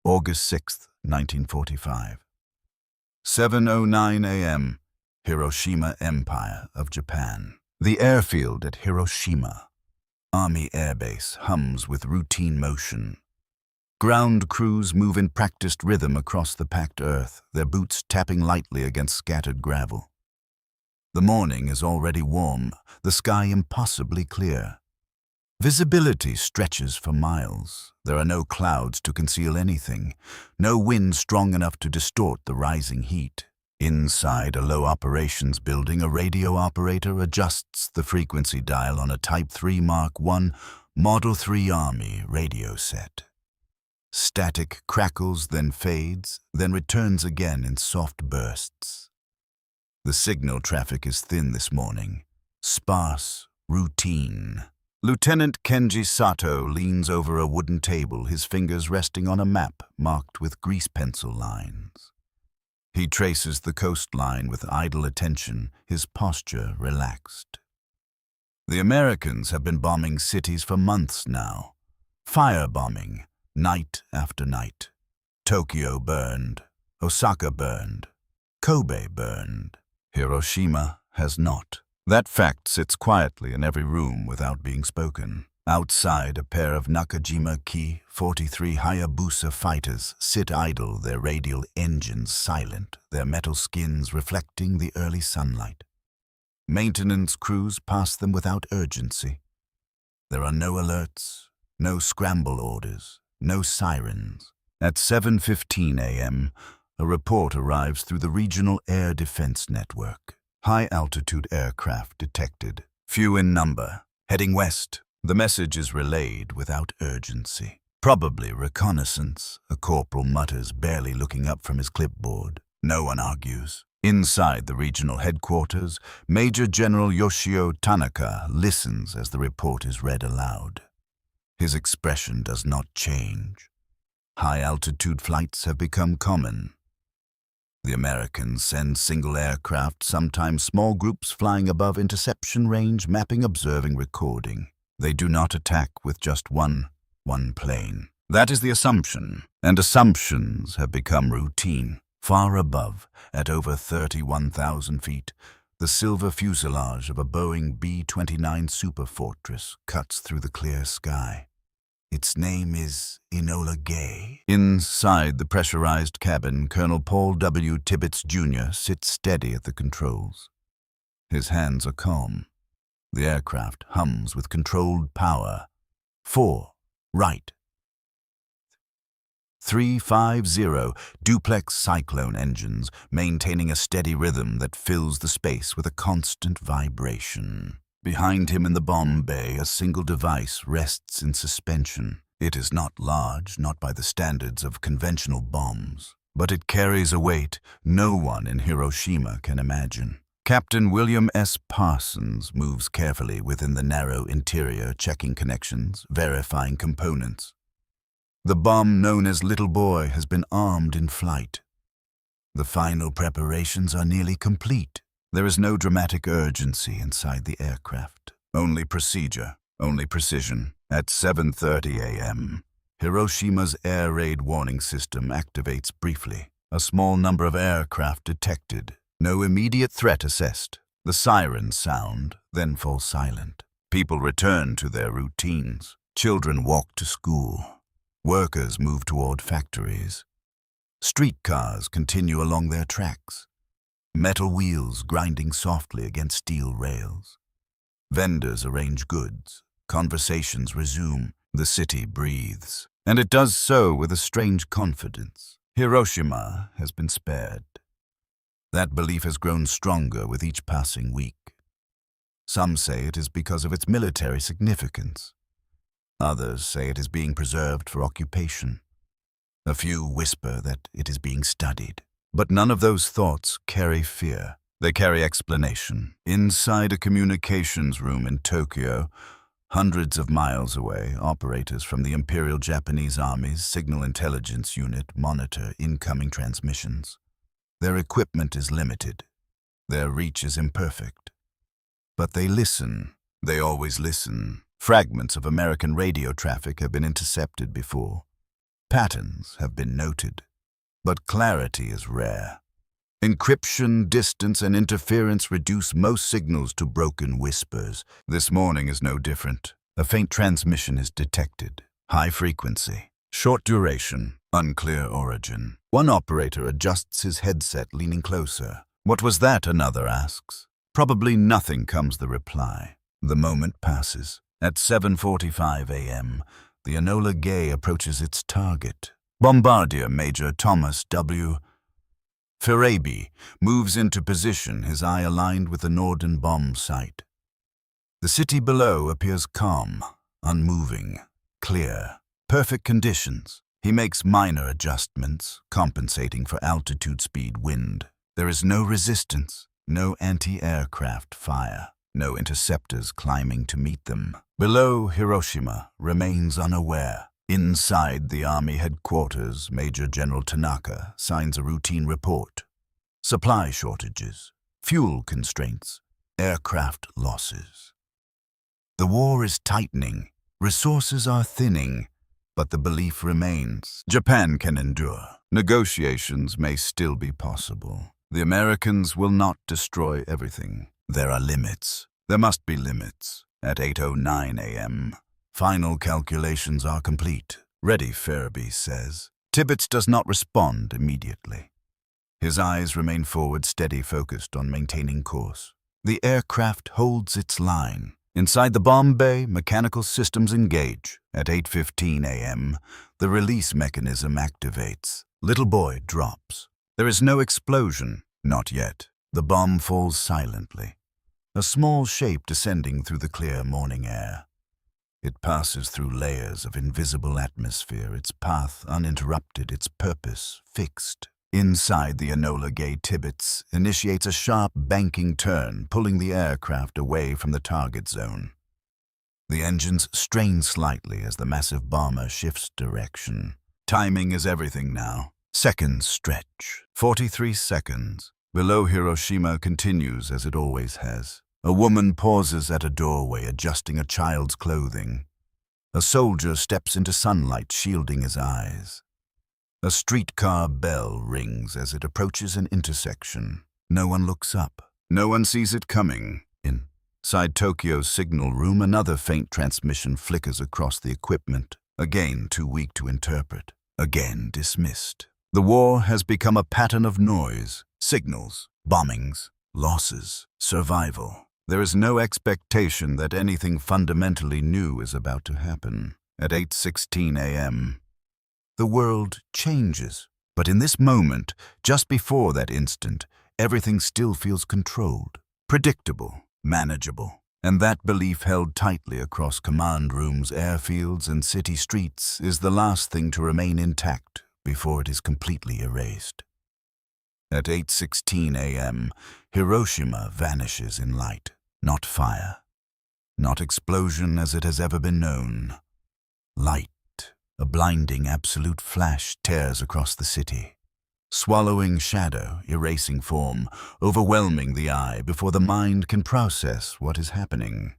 August 6, 1945. 7:09 a.m. Hiroshima Empire of Japan. The airfield at Hiroshima, Army Air Base, hums with routine motion. Ground crews move in practiced rhythm across the packed earth, their boots tapping lightly against scattered gravel. The morning is already warm, the sky impossibly clear. Visibility stretches for miles. There are no clouds to conceal anything, no wind strong enough to distort the rising heat. Inside a low operations building, a radio operator adjusts the frequency dial on a Type 3 Mark I Model 3 Army radio set. Static crackles, then fades, then returns again in soft bursts. The signal traffic is thin this morning, sparse, routine. Lieutenant Kenji Sato leans over a wooden table, his fingers resting on a map marked with grease pencil lines. He traces the coastline with idle attention, his posture relaxed. The Americans have been bombing cities for months now. Firebombing, night after night. Tokyo burned, Osaka burned, Kobe burned. Hiroshima has not. That fact sits quietly in every room without being spoken. Outside, a pair of Nakajima Ki-43 Hayabusa fighters sit idle, their radial engines silent, their metal skins reflecting the early sunlight. Maintenance crews pass them without urgency. There are no alerts, no scramble orders, no sirens. At 7:15 a.m., a report arrives through the Regional Air Defense Network. High-altitude aircraft detected, few in number, heading west. The message is relayed without urgency. Probably reconnaissance, a corporal mutters, barely looking up from his clipboard. No one argues. Inside the regional headquarters, Major General Yoshio Tanaka listens as the report is read aloud. His expression does not change. High-altitude flights have become common. The Americans send single aircraft, sometimes small groups flying above interception range, mapping, observing, recording. They do not attack with just one plane. That is the assumption, and assumptions have become routine. Far above, at over 31,000 feet, the silver fuselage of a Boeing B-29 Superfortress cuts through the clear sky. Its name is Enola Gay. Inside the pressurized cabin, Colonel Paul W. Tibbets, Jr. sits steady at the controls. His hands are calm. The aircraft hums with controlled power. 4, right. 350, duplex Cyclone engines, maintaining a steady rhythm that fills the space with a constant vibration. Behind him in the bomb bay, a single device rests in suspension. It is not large, not by the standards of conventional bombs, but it carries a weight no one in Hiroshima can imagine. Captain William S. Parsons moves carefully within the narrow interior, checking connections, verifying components. The bomb known as Little Boy has been armed in flight. The final preparations are nearly complete. There is no dramatic urgency inside the aircraft. Only procedure, only precision. At 7:30 a.m., Hiroshima's air raid warning system activates briefly. A small number of aircraft detected. No immediate threat assessed. The sirens sound, then fall silent. People return to their routines. Children walk to school. Workers move toward factories. Streetcars continue along their tracks. Metal wheels grinding softly against steel rails. Vendors arrange goods. Conversations resume. The city breathes. And it does so with a strange confidence. Hiroshima has been spared. That belief has grown stronger with each passing week. Some say it is because of its military significance. Others say it is being preserved for occupation. A few whisper that it is being studied. But none of those thoughts carry fear. They carry explanation. Inside a communications room in Tokyo, hundreds of miles away, operators from the Imperial Japanese Army's Signal Intelligence Unit monitor incoming transmissions. Their equipment is limited. Their reach is imperfect. But they listen. They always listen. Fragments of American radio traffic have been intercepted before. Patterns have been noted, but clarity is rare. Encryption, distance, and interference reduce most signals to broken whispers. This morning is no different. A faint transmission is detected. High frequency. Short duration. Unclear origin. One operator adjusts his headset, leaning closer. "What was that?" another asks. "Probably nothing," comes the reply. The moment passes. At 7:45 a.m., the Enola Gay approaches its target. Bombardier Major Thomas W. Farabi moves into position, his eye aligned with the Norden bomb site. The city below appears calm, unmoving, clear. Perfect conditions. He makes minor adjustments, compensating for altitude, speed, wind. There is no resistance, no anti-aircraft fire, no interceptors climbing to meet them. Below, Hiroshima remains unaware. Inside the Army headquarters, Major General Tanaka signs a routine report. Supply shortages, fuel constraints, aircraft losses. The war is tightening, resources are thinning, but the belief remains. Japan can endure. Negotiations may still be possible. The Americans will not destroy everything. There are limits. There must be limits. At 8:09 a.m., final calculations are complete. "Ready," Farabi says. Tibbets does not respond immediately. His eyes remain forward, steady, focused on maintaining course. The aircraft holds its line. Inside the bomb bay, mechanical systems engage. At 8:15 a.m., the release mechanism activates. Little boy drops. There is no explosion, not yet. The bomb falls silently. A small shape descending through the clear morning air. It passes through layers of invisible atmosphere, its path uninterrupted, its purpose fixed. Inside the Enola Gay, Tibbets initiates a sharp banking turn, pulling the aircraft away from the target zone. The engines strain slightly as the massive bomber shifts direction. Timing is everything now. Seconds stretch. 43 seconds. Below, Hiroshima continues as it always has. A woman pauses at a doorway, adjusting a child's clothing. A soldier steps into sunlight, shielding his eyes. A streetcar bell rings as it approaches an intersection. No one looks up. No one sees it coming. Inside Tokyo's signal room, another faint transmission flickers across the equipment. Again too weak to interpret. Again dismissed. The war has become a pattern of noise. Signals, bombings, losses, survival. There is no expectation that anything fundamentally new is about to happen. At 8:16 a.m., the world changes. But in this moment, just before that instant, everything still feels controlled, predictable, manageable. And that belief, held tightly across command rooms, airfields, and city streets, is the last thing to remain intact before it is completely erased. At 8:16 a.m., Hiroshima vanishes in light. Not fire, not explosion as it has ever been known. Light, a blinding absolute flash, tears across the city. Swallowing shadow, erasing form, overwhelming the eye before the mind can process what is happening.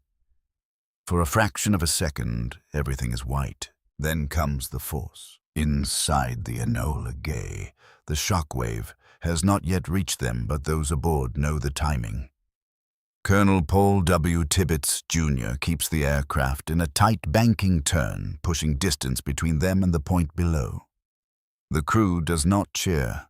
For a fraction of a second, everything is white. Then comes the force. Inside the Enola Gay, the shockwave has not yet reached them, but those aboard know the timing. Colonel Paul W. Tibbets, Jr. keeps the aircraft in a tight banking turn, pushing distance between them and the point below. The crew does not cheer.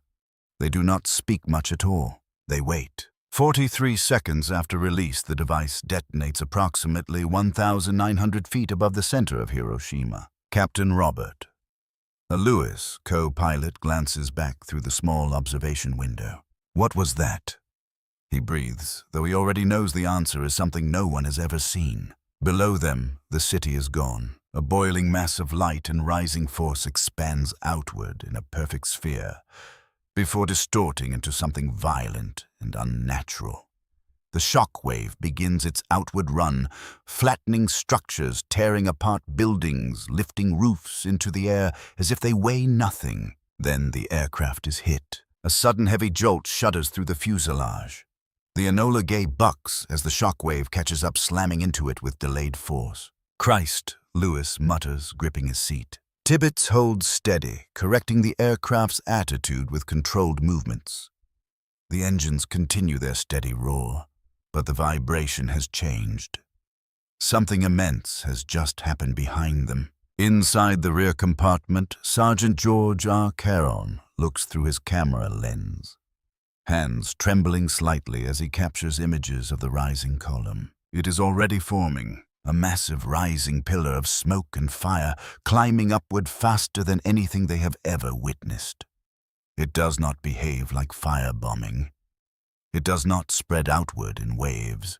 They do not speak much at all. They wait. 43 seconds after release, the device detonates approximately 1,900 feet above the center of Hiroshima. Captain Robert, a Lewis co-pilot, glances back through the small observation window. "What was that?" He breathes, though he already knows the answer is something no one has ever seen. Below them, the city is gone. A boiling mass of light and rising force expands outward in a perfect sphere, before distorting into something violent and unnatural. The shock wave begins its outward run, flattening structures, tearing apart buildings, lifting roofs into the air as if they weigh nothing. Then the aircraft is hit. A sudden heavy jolt shudders through the fuselage. The Enola Gay bucks as the shockwave catches up, slamming into it with delayed force. "Christ," Lewis mutters, gripping his seat. Tibbets holds steady, correcting the aircraft's attitude with controlled movements. The engines continue their steady roar, but the vibration has changed. Something immense has just happened behind them. Inside the rear compartment, Sergeant George R. Caron looks through his camera lens, hands trembling slightly as he captures images of the rising column. It is already forming, a massive rising pillar of smoke and fire, climbing upward faster than anything they have ever witnessed. It does not behave like firebombing. It does not spread outward in waves.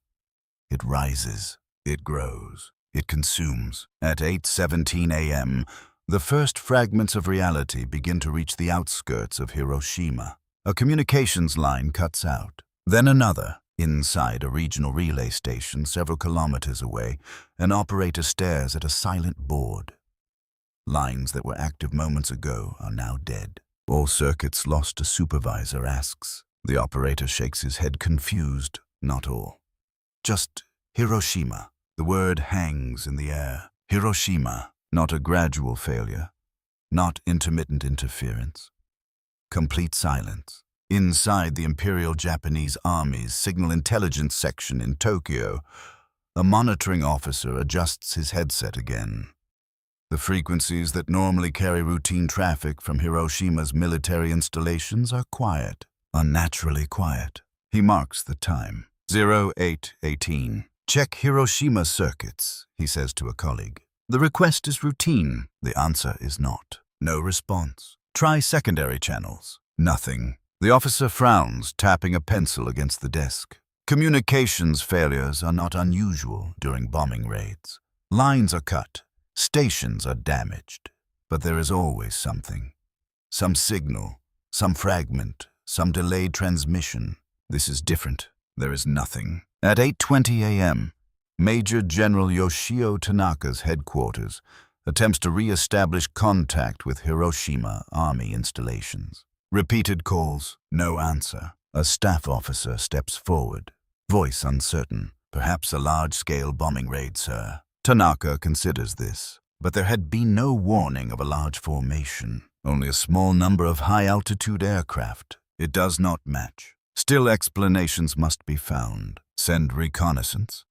It rises, it grows, it consumes. At 8:17 a.m., the first fragments of reality begin to reach the outskirts of Hiroshima. A communications line cuts out. Then another. Inside a regional relay station several kilometers away, an operator stares at a silent board. Lines that were active moments ago are now dead. All circuits lost, a supervisor asks. The operator shakes his head confused. Not all. Just Hiroshima. The word hangs in the air. Hiroshima. Not a gradual failure. Not intermittent interference. Complete silence. Inside the Imperial Japanese Army's Signal Intelligence Section in Tokyo, a monitoring officer adjusts his headset again. The frequencies that normally carry routine traffic from Hiroshima's military installations are quiet, unnaturally quiet. He marks the time. 08:18. Check Hiroshima circuits, he says to a colleague. The request is routine. The answer is not. No response. Try secondary channels. Nothing. The officer frowns, tapping a pencil against the desk. Communications failures are not unusual during bombing raids. Lines are cut, stations are damaged, but there is always something. Some signal, some fragment, some delayed transmission. This is different. There is nothing. At 8:20 a.m., Major General Yoshio Tanaka's headquarters attempts to re-establish contact with Hiroshima Army installations. Repeated calls, no answer. A staff officer steps forward, voice uncertain. Perhaps a large-scale bombing raid, sir. Tanaka considers this, but there had been no warning of a large formation, only a small number of high-altitude aircraft. It does not match. Still, explanations must be found. Send reconnaissance.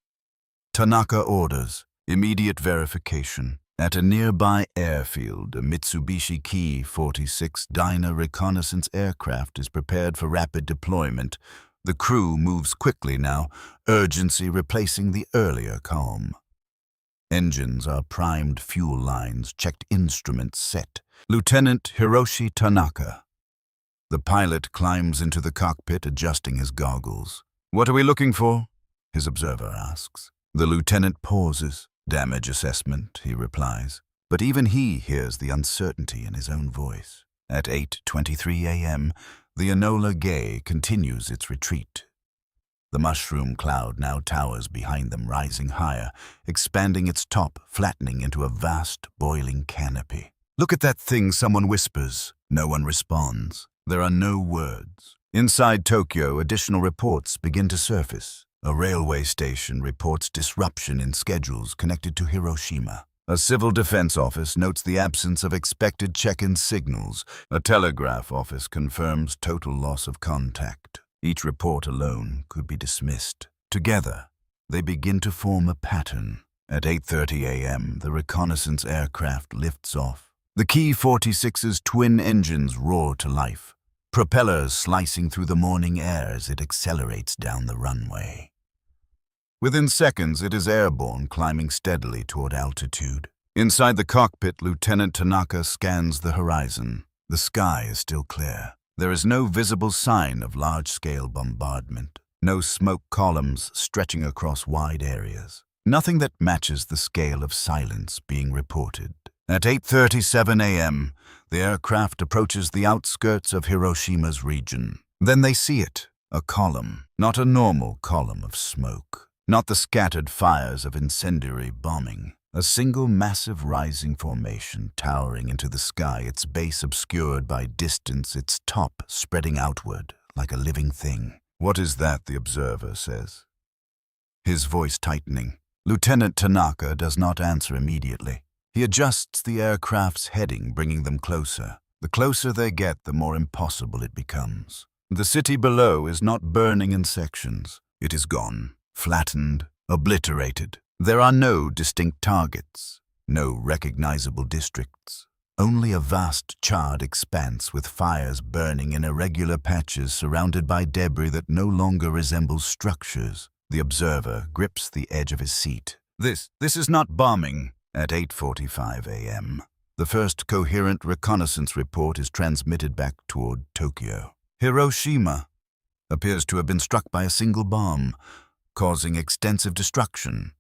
Tanaka orders immediate verification. At a nearby airfield, a Mitsubishi Ki-46 Dyna reconnaissance aircraft is prepared for rapid deployment. The crew moves quickly now, urgency replacing the earlier calm. Engines are primed, fuel lines checked, instruments set. Lieutenant Hiroshi Tanaka. The pilot climbs into the cockpit, adjusting his goggles. What are we looking for? His observer asks. The lieutenant pauses. Damage assessment, he replies. But even he hears the uncertainty in his own voice. At 8:23 a.m., the Enola Gay continues its retreat. The mushroom cloud now towers behind them, rising higher, expanding its top, flattening into a vast, boiling canopy. Look at that thing, someone whispers. No one responds. There are no words. Inside Tokyo, additional reports begin to surface. A railway station reports disruption in schedules connected to Hiroshima. A civil defense office notes the absence of expected check-in signals. A telegraph office confirms total loss of contact. Each report alone could be dismissed. Together, they begin to form a pattern. At 8:30 a.m., the reconnaissance aircraft lifts off. The Ki-46's twin engines roar to life, propellers slicing through the morning air as it accelerates down the runway. Within seconds, it is airborne, climbing steadily toward altitude. Inside the cockpit, Lieutenant Tanaka scans the horizon. The sky is still clear. There is no visible sign of large-scale bombardment. No smoke columns stretching across wide areas. Nothing that matches the scale of silence being reported. At 8:37 a.m., the aircraft approaches the outskirts of Hiroshima's region. Then they see it, a column, not a normal column of smoke. Not the scattered fires of incendiary bombing. A single massive rising formation towering into the sky, its base obscured by distance, its top spreading outward like a living thing. What is that? The observer says, his voice tightening. Lieutenant Tanaka does not answer immediately. He adjusts the aircraft's heading, bringing them closer. The closer they get, the more impossible it becomes. The city below is not burning in sections. It is gone, flattened, obliterated. There are no distinct targets, no recognizable districts. Only a vast charred expanse with fires burning in irregular patches surrounded by debris that no longer resembles structures. The observer grips the edge of his seat. This is not bombing. At 8:45 a.m., the first coherent reconnaissance report is transmitted back toward Tokyo. Hiroshima appears to have been struck by a single bomb, causing extensive destruction.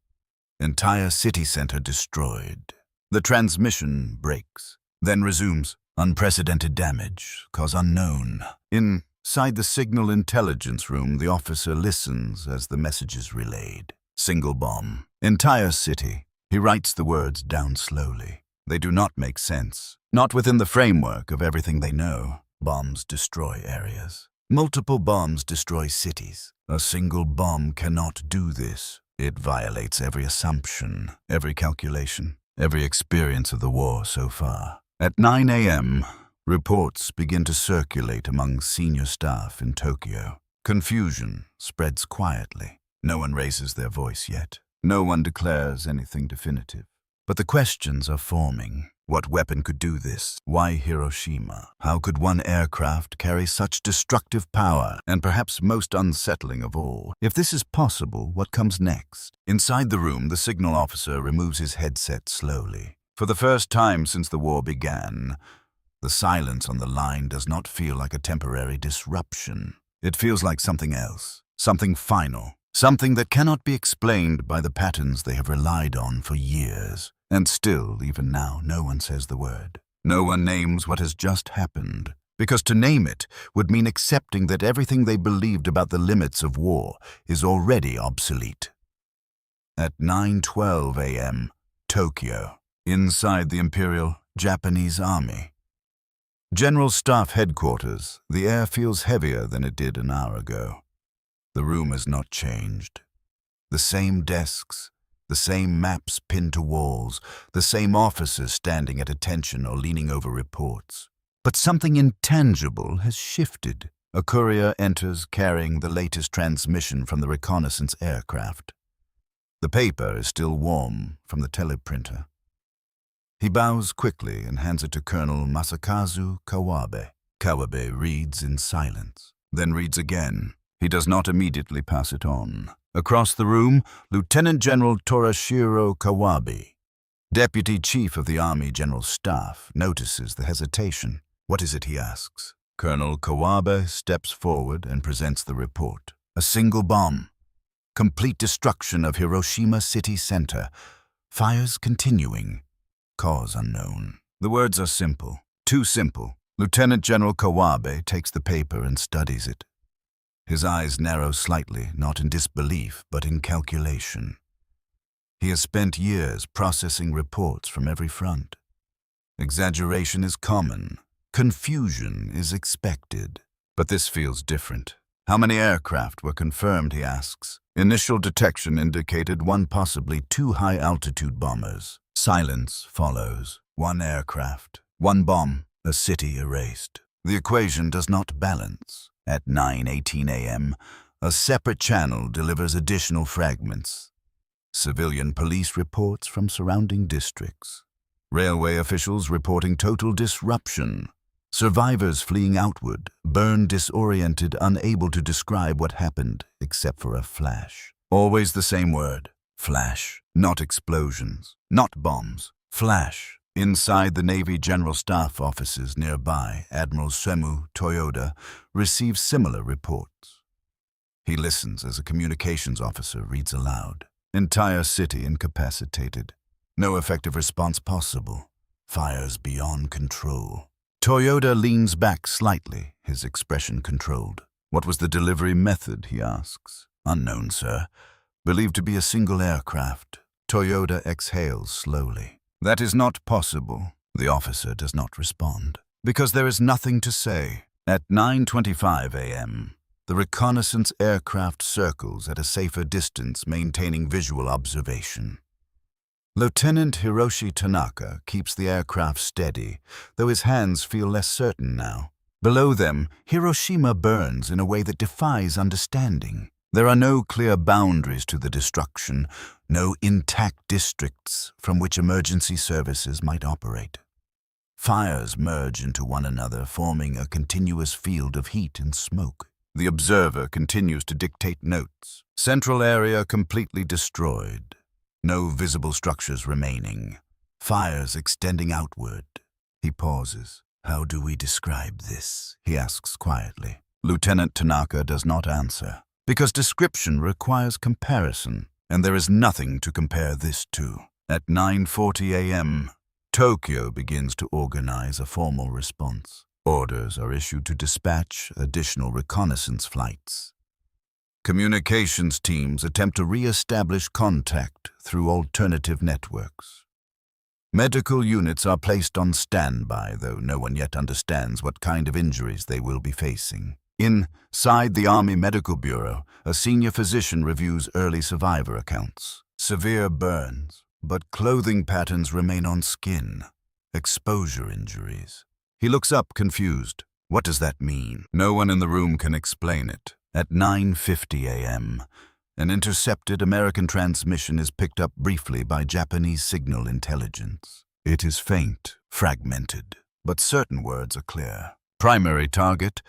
Entire city center destroyed. The transmission breaks, then resumes. Unprecedented damage, cause unknown. Inside the signal intelligence room, the officer listens as the message is relayed. Single bomb. Entire city. He writes the words down slowly. They do not make sense. Not within the framework of everything they know. Bombs destroy areas. Multiple bombs destroy cities. A single bomb cannot do this. It violates every assumption, every calculation, every experience of the war so far. At 9 a.m., reports begin to circulate among senior staff in Tokyo. Confusion spreads quietly. No one raises their voice yet. No one declares anything definitive. But the questions are forming. What weapon could do this? Why Hiroshima? How could one aircraft carry such destructive power? And perhaps most unsettling of all, if this is possible, what comes next? Inside the room, the signal officer removes his headset slowly. For the first time since the war began, the silence on the line does not feel like a temporary disruption. It feels like something else, something final. Something that cannot be explained by the patterns they have relied on for years. And still, even now, no one says the word. No one names what has just happened. Because to name it would mean accepting that everything they believed about the limits of war is already obsolete. At 9:12 a.m., Tokyo, inside the Imperial Japanese Army. General Staff Headquarters, the air feels heavier than it did an hour ago. The room has not changed. The same desks, the same maps pinned to walls, the same officers standing at attention or leaning over reports. But something intangible has shifted. A courier enters carrying the latest transmission from the reconnaissance aircraft. The paper is still warm from the teleprinter. He bows quickly and hands it to Colonel Masakazu Kawabe. Kawabe reads in silence, then reads again. He does not immediately pass it on. Across the room, Lieutenant General Torashiro Kawabe, Deputy Chief of the Army General Staff, notices the hesitation. What is it, he asks. Colonel Kawabe steps forward and presents the report. A single bomb. Complete destruction of Hiroshima city center. Fires continuing. Cause unknown. The words are simple. Too simple. Lieutenant General Kawabe takes the paper and studies it. His eyes narrow slightly, not in disbelief, but in calculation. He has spent years processing reports from every front. Exaggeration is common. Confusion is expected. But this feels different. How many aircraft were confirmed, he asks. Initial detection indicated one, possibly two high-altitude bombers. Silence follows. One aircraft, one bomb, a city erased. The equation does not balance. At 9:18 a.m., a separate channel delivers additional fragments. Civilian police reports from surrounding districts. Railway officials reporting total disruption. Survivors fleeing outward, burned, disoriented, unable to describe what happened except for a flash. Always the same word. Flash. Not explosions. Not bombs. Flash. Inside the Navy General Staff offices nearby, Admiral Semu Toyoda receives similar reports. He listens as a communications officer reads aloud. Entire city incapacitated. No effective response possible. Fires beyond control. Toyoda leans back slightly, his expression controlled. What was the delivery method, he asks. Unknown, sir. Believed to be a single aircraft. Toyoda exhales slowly. That is not possible. The officer does not respond. Because there is nothing to say. At 9:25 a.m., the reconnaissance aircraft circles at a safer distance, maintaining visual observation. Lieutenant Hiroshi Tanaka keeps the aircraft steady, though his hands feel less certain now. Below them, Hiroshima burns in a way that defies understanding. There are no clear boundaries to the destruction, no intact districts from which emergency services might operate. Fires merge into one another, forming a continuous field of heat and smoke. The observer continues to dictate notes. Central area completely destroyed. No visible structures remaining. Fires extending outward. He pauses. "How do we describe this?" he asks quietly. Lieutenant Tanaka does not answer, because description requires comparison, and there is nothing to compare this to. At 9:40 a.m., Tokyo begins to organize a formal response. Orders are issued to dispatch additional reconnaissance flights. Communications teams attempt to re-establish contact through alternative networks. Medical units are placed on standby, though no one yet understands what kind of injuries they will be facing. Inside the Army Medical Bureau, a senior physician reviews early survivor accounts. Severe burns, but clothing patterns remain on skin. Exposure injuries. He looks up, confused. What does that mean? No one in the room can explain it. At 9:50 a.m., an intercepted American transmission is picked up briefly by Japanese signal intelligence. It is faint, fragmented, but certain words are clear. Primary target,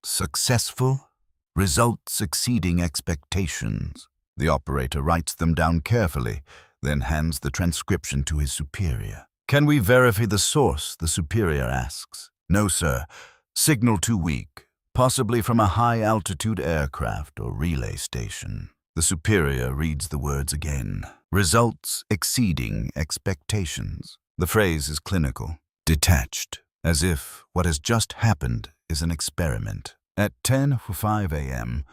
successful, results exceeding expectations. The operator writes them down carefully, then hands the transcription to his superior. "Can we verify the source?" the superior asks. "No, sir. Signal too weak. Possibly from a high-altitude aircraft or relay station." The superior reads the words again. Results exceeding expectations. The phrase is clinical, detached, as if what has just happened is an experiment. At 10:05 a.m.,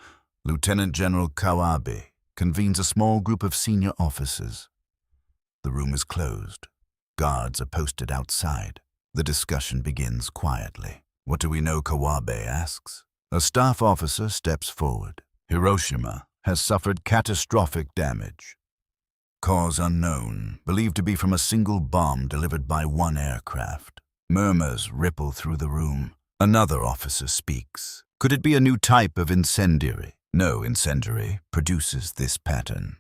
Lieutenant General Kawabe convenes a small group of senior officers. The room is closed. Guards are posted outside. The discussion begins quietly. "What do we know?" Kawabe asks. A staff officer steps forward. "Hiroshima has suffered catastrophic damage. Cause unknown, believed to be from a single bomb delivered by one aircraft." Murmurs ripple through the room. Another officer speaks. "Could it be a new type of incendiary?" "No incendiary produces this pattern."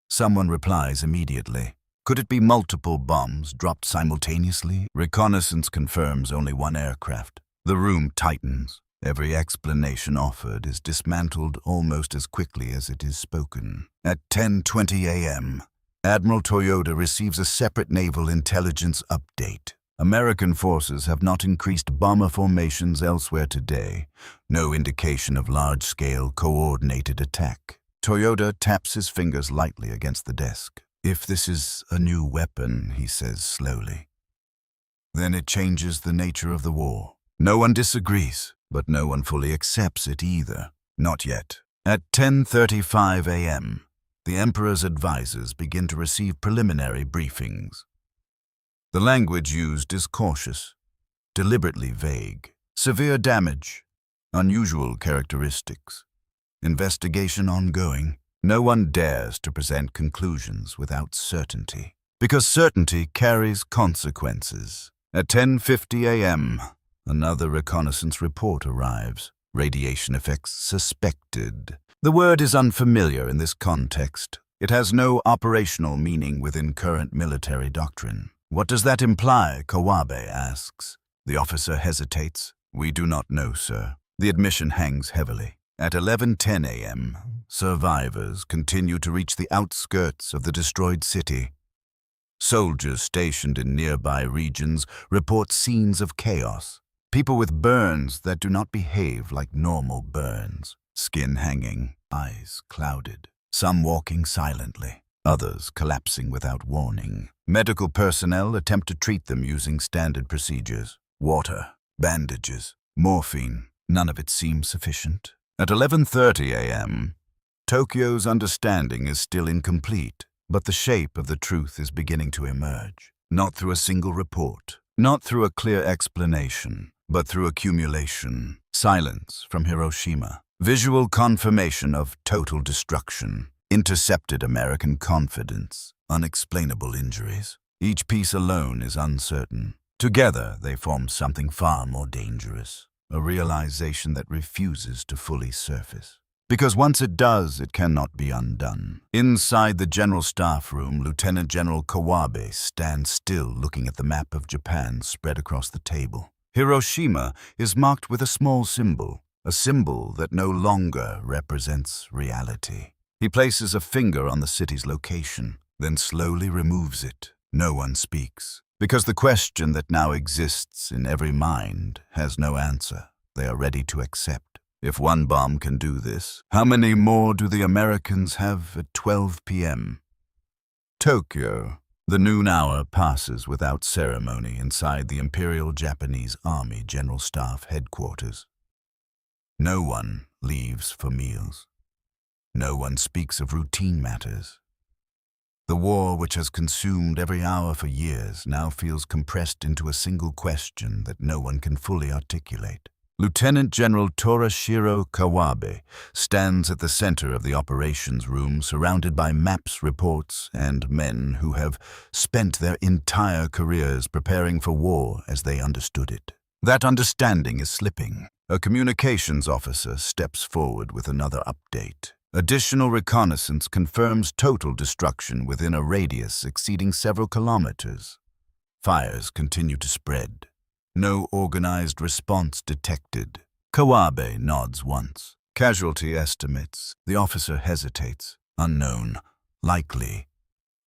Someone replies immediately. "Could it be multiple bombs dropped simultaneously?" Reconnaissance confirms only one aircraft. The room tightens. Every explanation offered is dismantled almost as quickly as it is spoken. At 10:20 a.m., Admiral Toyoda receives a separate naval intelligence update. American forces have not increased bomber formations elsewhere today. No indication of large-scale coordinated attack. Toyoda taps his fingers lightly against the desk. "If this is a new weapon," he says slowly, "then it changes the nature of the war." No one disagrees, but no one fully accepts it either. Not yet. At 10:35 a.m., the Emperor's advisors begin to receive preliminary briefings. The language used is cautious, deliberately vague. Severe damage, unusual characteristics, investigation ongoing. No one dares to present conclusions without certainty, because certainty carries consequences. At 10:50 a.m., another reconnaissance report arrives. Radiation effects suspected. The word is unfamiliar in this context. It has no operational meaning within current military doctrine. "What does that imply?" Kawabe asks. The officer hesitates. "We do not know, sir." The admission hangs heavily. At 11:10 a.m., survivors continue to reach the outskirts of the destroyed city. Soldiers stationed in nearby regions report scenes of chaos. People with burns that do not behave like normal burns. Skin hanging, eyes clouded. Some walking silently, others collapsing without warning. Medical personnel attempt to treat them using standard procedures. Water, bandages, morphine. None of it seems sufficient. At 11:30 a.m., Tokyo's understanding is still incomplete, but the shape of the truth is beginning to emerge. Not through a single report, not through a clear explanation, but through accumulation. Silence from Hiroshima. Visual confirmation of total destruction. Intercepted American confidence. unexplainable injuries. Each piece alone is uncertain. Together, they form something far more dangerous, a realization that refuses to fully surface. Because once it does, it cannot be undone. Inside the General Staff Room, Lieutenant General Kawabe stands still looking at the map of Japan spread across the table. Hiroshima is marked with a small symbol, a symbol that no longer represents reality. He places a finger on the city's location, then slowly removes it. No one speaks, because the question that now exists in every mind has no answer. They are ready to accept. If one bomb can do this, how many more do the Americans have at 12 p.m.? Tokyo. The noon hour passes without ceremony inside the Imperial Japanese Army General Staff Headquarters. No one leaves for meals. No one speaks of routine matters. The war, which has consumed every hour for years, now feels compressed into a single question that no one can fully articulate. Lieutenant General Torashiro Kawabe stands at the center of the operations room, surrounded by maps, reports, and men who have spent their entire careers preparing for war as they understood it. That understanding is slipping. A communications officer steps forward with another update. Additional reconnaissance confirms total destruction within a radius exceeding several kilometers. Fires continue to spread. No organized response detected. Kawabe nods once. Casualty estimates. The officer hesitates. Unknown. Likely.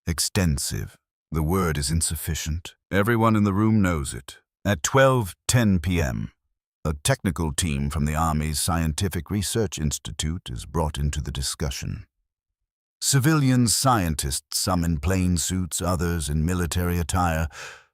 Extensive. The word is insufficient. Everyone in the room knows it. At 12:10 p.m., a technical team from the Army's Scientific Research Institute is brought into the discussion. Civilian scientists, some in plain suits, others in military attire,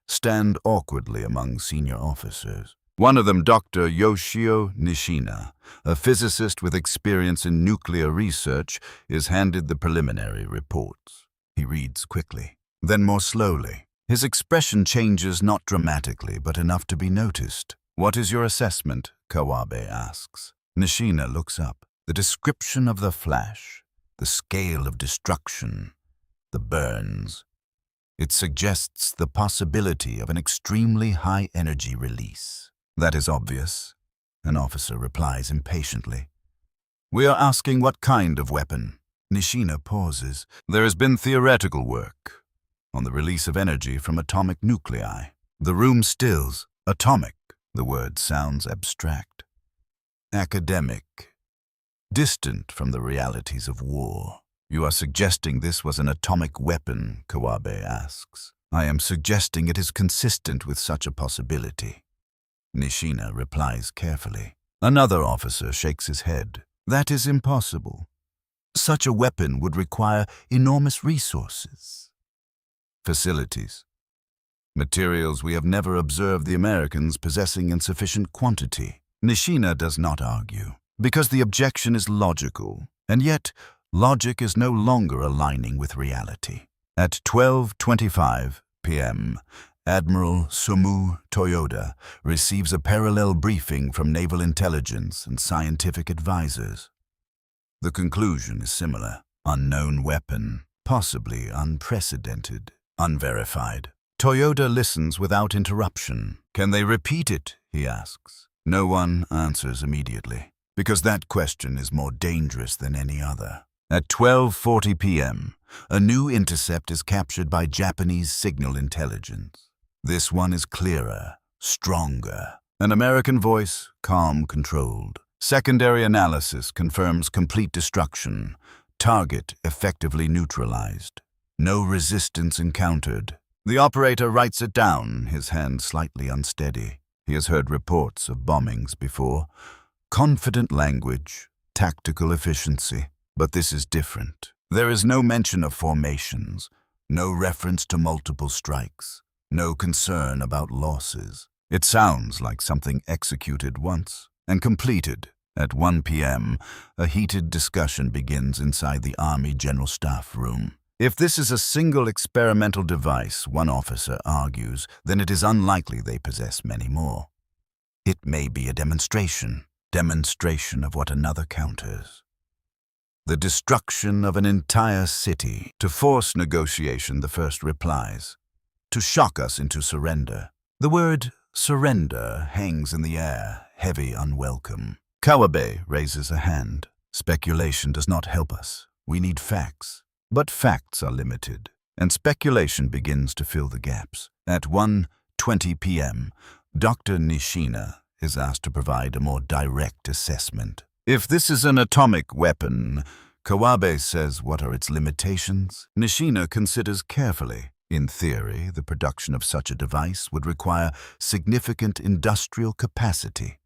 stand awkwardly among senior officers. One of them, Dr. Yoshio Nishina, a physicist with experience in nuclear research, is handed the preliminary reports. He reads quickly, then more slowly. His expression changes not dramatically, but enough to be noticed. "What is your assessment?" Kawabe asks. Nishina looks up. The description of the flash, the scale of destruction, the burns. It suggests the possibility of an extremely high-energy release. "That is obvious," an officer replies impatiently. "We are asking what kind of weapon." Nishina pauses. "There has been theoretical work on the release of energy from atomic nuclei." The room stills. Atomic. The word sounds abstract. Academic. Distant from the realities of war. "You are suggesting this was an atomic weapon?" Kawabe asks. "I am suggesting it is consistent with such a possibility." Nishina replies carefully. Another officer shakes his head. "That is impossible. Such a weapon would require enormous resources. Facilities. Materials we have never observed the Americans possessing in sufficient quantity." Nishina does not argue, because the objection is logical, and yet logic is no longer aligning with reality. At 12:25 p.m., Admiral Sumu Toyoda receives a parallel briefing from naval intelligence and scientific advisors. The conclusion is similar. Unknown weapon, possibly unprecedented, unverified. Toyoda listens without interruption. "Can they repeat it?" he asks. No one answers immediately, because that question is more dangerous than any other. At 12:40 p.m., a new intercept is captured by Japanese signal intelligence. This one is clearer, stronger. An American voice, calm, controlled. Secondary analysis confirms complete destruction. Target effectively neutralized. No resistance encountered. The operator writes it down, his hand slightly unsteady. He has heard reports of bombings before. Confident language, tactical efficiency. But this is different. There is no mention of formations, no reference to multiple strikes, no concern about losses. It sounds like something executed once and completed. At 1 p.m., a heated discussion begins inside the Army General Staff Room. If this is a single experimental device, one officer argues, then it is unlikely they possess many more. It may be a demonstration of what another counters. the destruction of an entire city. To force negotiation, the first replies, to shock us into surrender. The word surrender hangs in the air, heavy, unwelcome. Kawabe raises a hand. Speculation does not help us. We need facts. But facts are limited, and speculation begins to fill the gaps. At 1:20 p.m., Dr. Nishina is asked to provide a more direct assessment. If this is an atomic weapon, Kawabe says, what are its limitations? Nishina considers carefully. In theory, the production of such a device would require significant industrial capacity,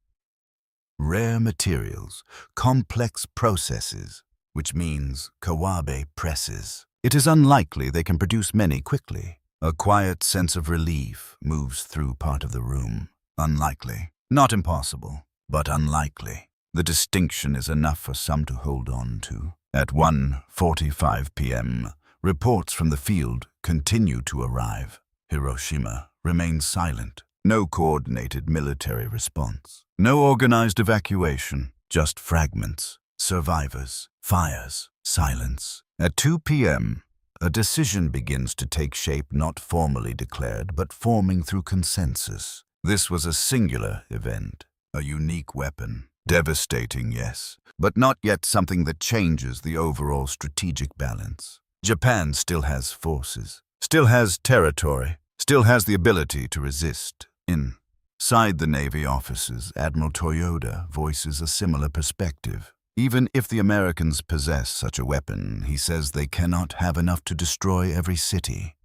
rare materials, complex processes, which means Kawabe presses. It is unlikely they can produce many quickly. A quiet sense of relief moves through part of the room. Unlikely. Not impossible, but unlikely. The distinction is enough for some to hold on to. At 1:45 p.m., reports from the field continue to arrive. Hiroshima remains silent. No coordinated military response. No organized evacuation. Just fragments, survivors, fires, silence. At 2 p.m., a decision begins to take shape, not formally declared, but forming through consensus. This was a singular event, a unique weapon. Devastating, yes, but not yet something that changes the overall strategic balance. Japan still has forces, still has territory, still has the ability to resist. Inside the Navy offices, Admiral Toyoda voices a similar perspective. Even if the Americans possess such a weapon, he says they cannot have enough to destroy every city.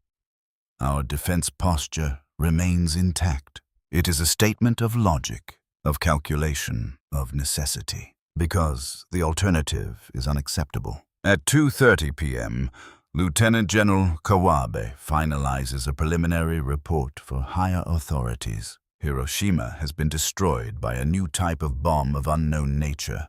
Our defense posture remains intact. It is a statement of logic, of calculation, of necessity, because the alternative is unacceptable. At 2:30 p.m., Lieutenant General Kawabe finalizes a preliminary report for higher authorities. Hiroshima has been destroyed by a new type of bomb of unknown nature.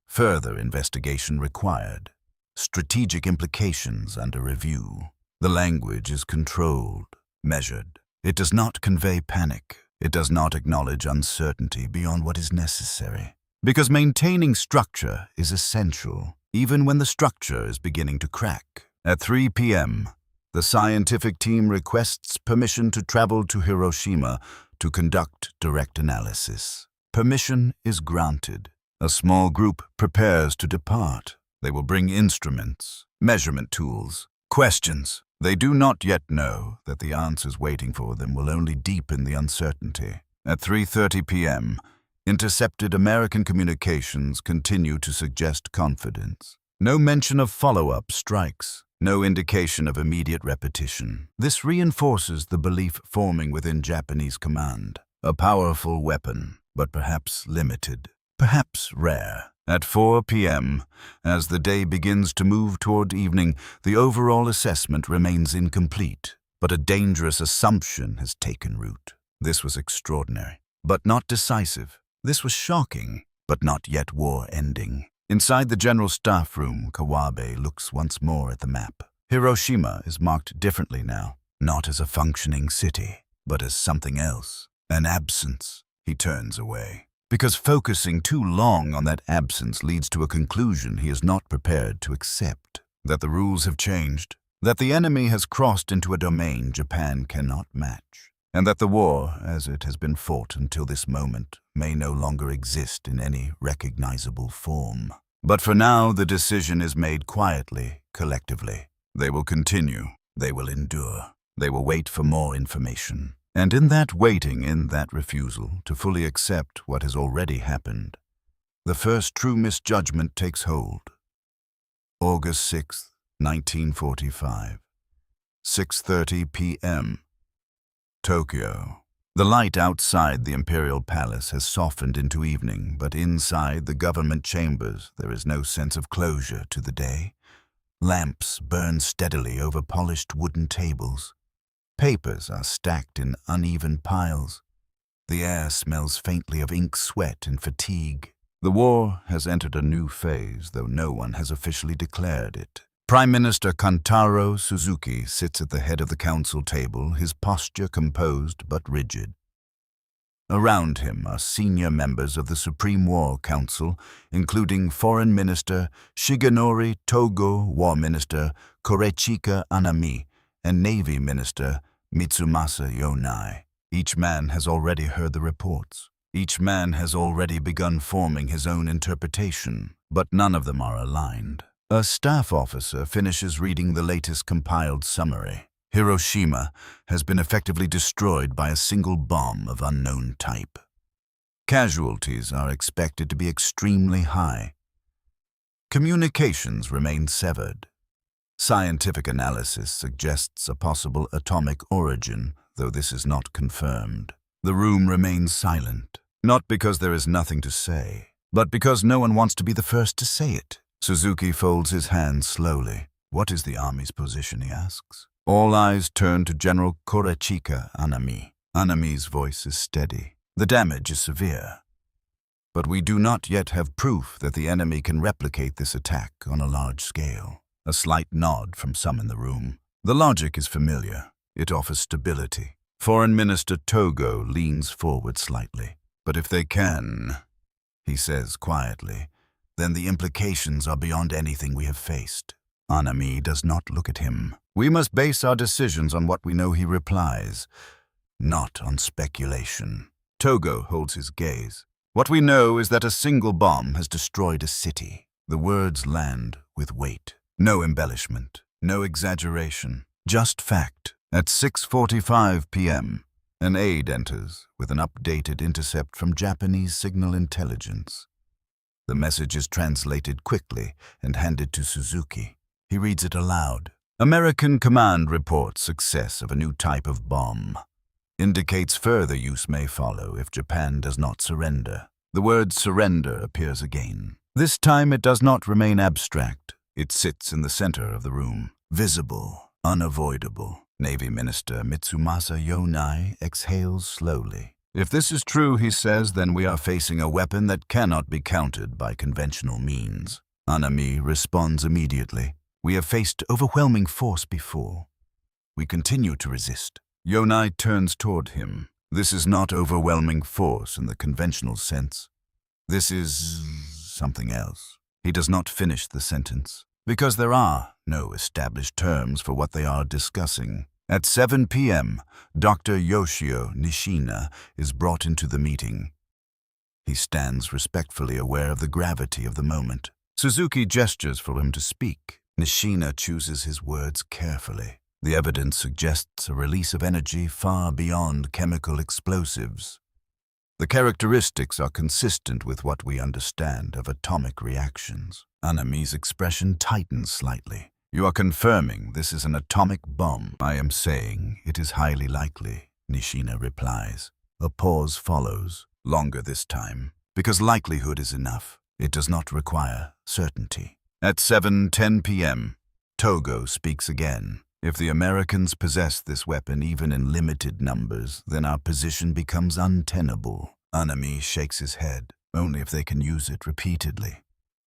Further investigation required. Strategic implications under review. The language is controlled, measured. It does not convey panic. It does not acknowledge uncertainty beyond what is necessary. Because maintaining structure is essential, even when the structure is beginning to crack. At 3 p.m., the scientific team requests permission to travel to Hiroshima to conduct direct analysis. Permission is granted. A small group prepares to depart. They will bring instruments, measurement tools, questions. They do not yet know that the answers waiting for them will only deepen the uncertainty. At 3:30 p.m., intercepted American communications continue to suggest confidence. No mention of follow-up strikes. No indication of immediate repetition. This reinforces the belief forming within Japanese command. A powerful weapon, but perhaps limited, perhaps rare. At 4 p.m., as the day begins to move toward evening, the overall assessment remains incomplete, but a dangerous assumption has taken root. This was extraordinary, but not decisive. This was shocking, but not yet war-ending. Inside the general staff room, Kawabe looks once more at the map. Hiroshima is marked differently now, not as a functioning city, but as something else, an absence. He turns away, because focusing too long on that absence leads to a conclusion he is not prepared to accept, that the rules have changed, that the enemy has crossed into a domain Japan cannot match, and that the war, as it has been fought until this moment, may no longer exist in any recognizable form. But for now, the decision is made quietly, collectively. They will continue. They will endure. They will wait for more information. And in that waiting, in that refusal to fully accept what has already happened, the first true misjudgment takes hold. August 6, 1945, 6:30 p.m. Tokyo. The light outside the imperial palace has softened into evening, but inside the government chambers there is no sense of closure to the day. Lamps burn steadily over polished wooden tables. Papers are stacked in uneven piles. The air smells faintly of ink, sweat, and fatigue. The war has entered a new phase, though no one has officially declared it. Prime Minister Kantaro Suzuki sits at the head of the council table, his posture composed but rigid. Around him are senior members of the Supreme War Council, including Foreign Minister Shigenori Togo, War Minister Korechika Anami, and Navy Minister Mitsumasa Yonai. Each man has already heard the reports. Each man has already begun forming his own interpretation, but none of them are aligned. A staff officer finishes reading the latest compiled summary. Hiroshima has been effectively destroyed by a single bomb of unknown type. Casualties are expected to be extremely high. Communications remain severed. Scientific analysis suggests a possible atomic origin, though this is not confirmed. The room remains silent, not because there is nothing to say, but because no one wants to be the first to say it. Suzuki folds his hands slowly. "What is the army's position?" he asks. All eyes turn to General Korechika Anami. Anami's voice is steady. "The damage is severe, but we do not yet have proof that the enemy can replicate this attack on a large scale." A slight nod from some in the room. The logic is familiar. It offers stability. Foreign Minister Togo leans forward slightly. "But if they can," he says quietly, "then the implications are beyond anything we have faced." Anami does not look at him. "We must base our decisions on what we know," he replies, "not on speculation." Togo holds his gaze. "What we know is that a single bomb has destroyed a city." The words land with weight. No embellishment, no exaggeration, just fact. At 6:45 p.m., an aide enters with an updated intercept from Japanese signal intelligence. The message is translated quickly and handed to Suzuki. He reads it aloud. "American command reports success of a new type of bomb. Indicates further use may follow if Japan does not surrender." The word surrender appears again. This time it does not remain abstract. It sits in the center of the room, visible, unavoidable. Navy Minister Mitsumasa Yonai exhales slowly. "If this is true," he says, "then we are facing a weapon that cannot be countered by conventional means." Anami responds immediately. "We have faced overwhelming force before. We continue to resist." Yonai turns toward him. "This is not overwhelming force in the conventional sense. This is something else." He does not finish the sentence, because there are no established terms for what they are discussing. At 7 p.m., Dr. Yoshio Nishina is brought into the meeting. He stands respectfully aware of the gravity of the moment. Suzuki gestures for him to speak. Nishina chooses his words carefully. The evidence suggests a release of energy far beyond chemical explosives. The characteristics are consistent with what we understand of atomic reactions. Anami's expression tightens slightly. "You are confirming this is an atomic bomb." "I am saying it is highly likely," Nishina replies. A pause follows, longer this time, because likelihood is enough. It does not require certainty. At 7:10 p.m., Togo speaks again. "If the Americans possess this weapon even in limited numbers, then our position becomes untenable." Anami shakes his head. "Only if they can use it repeatedly.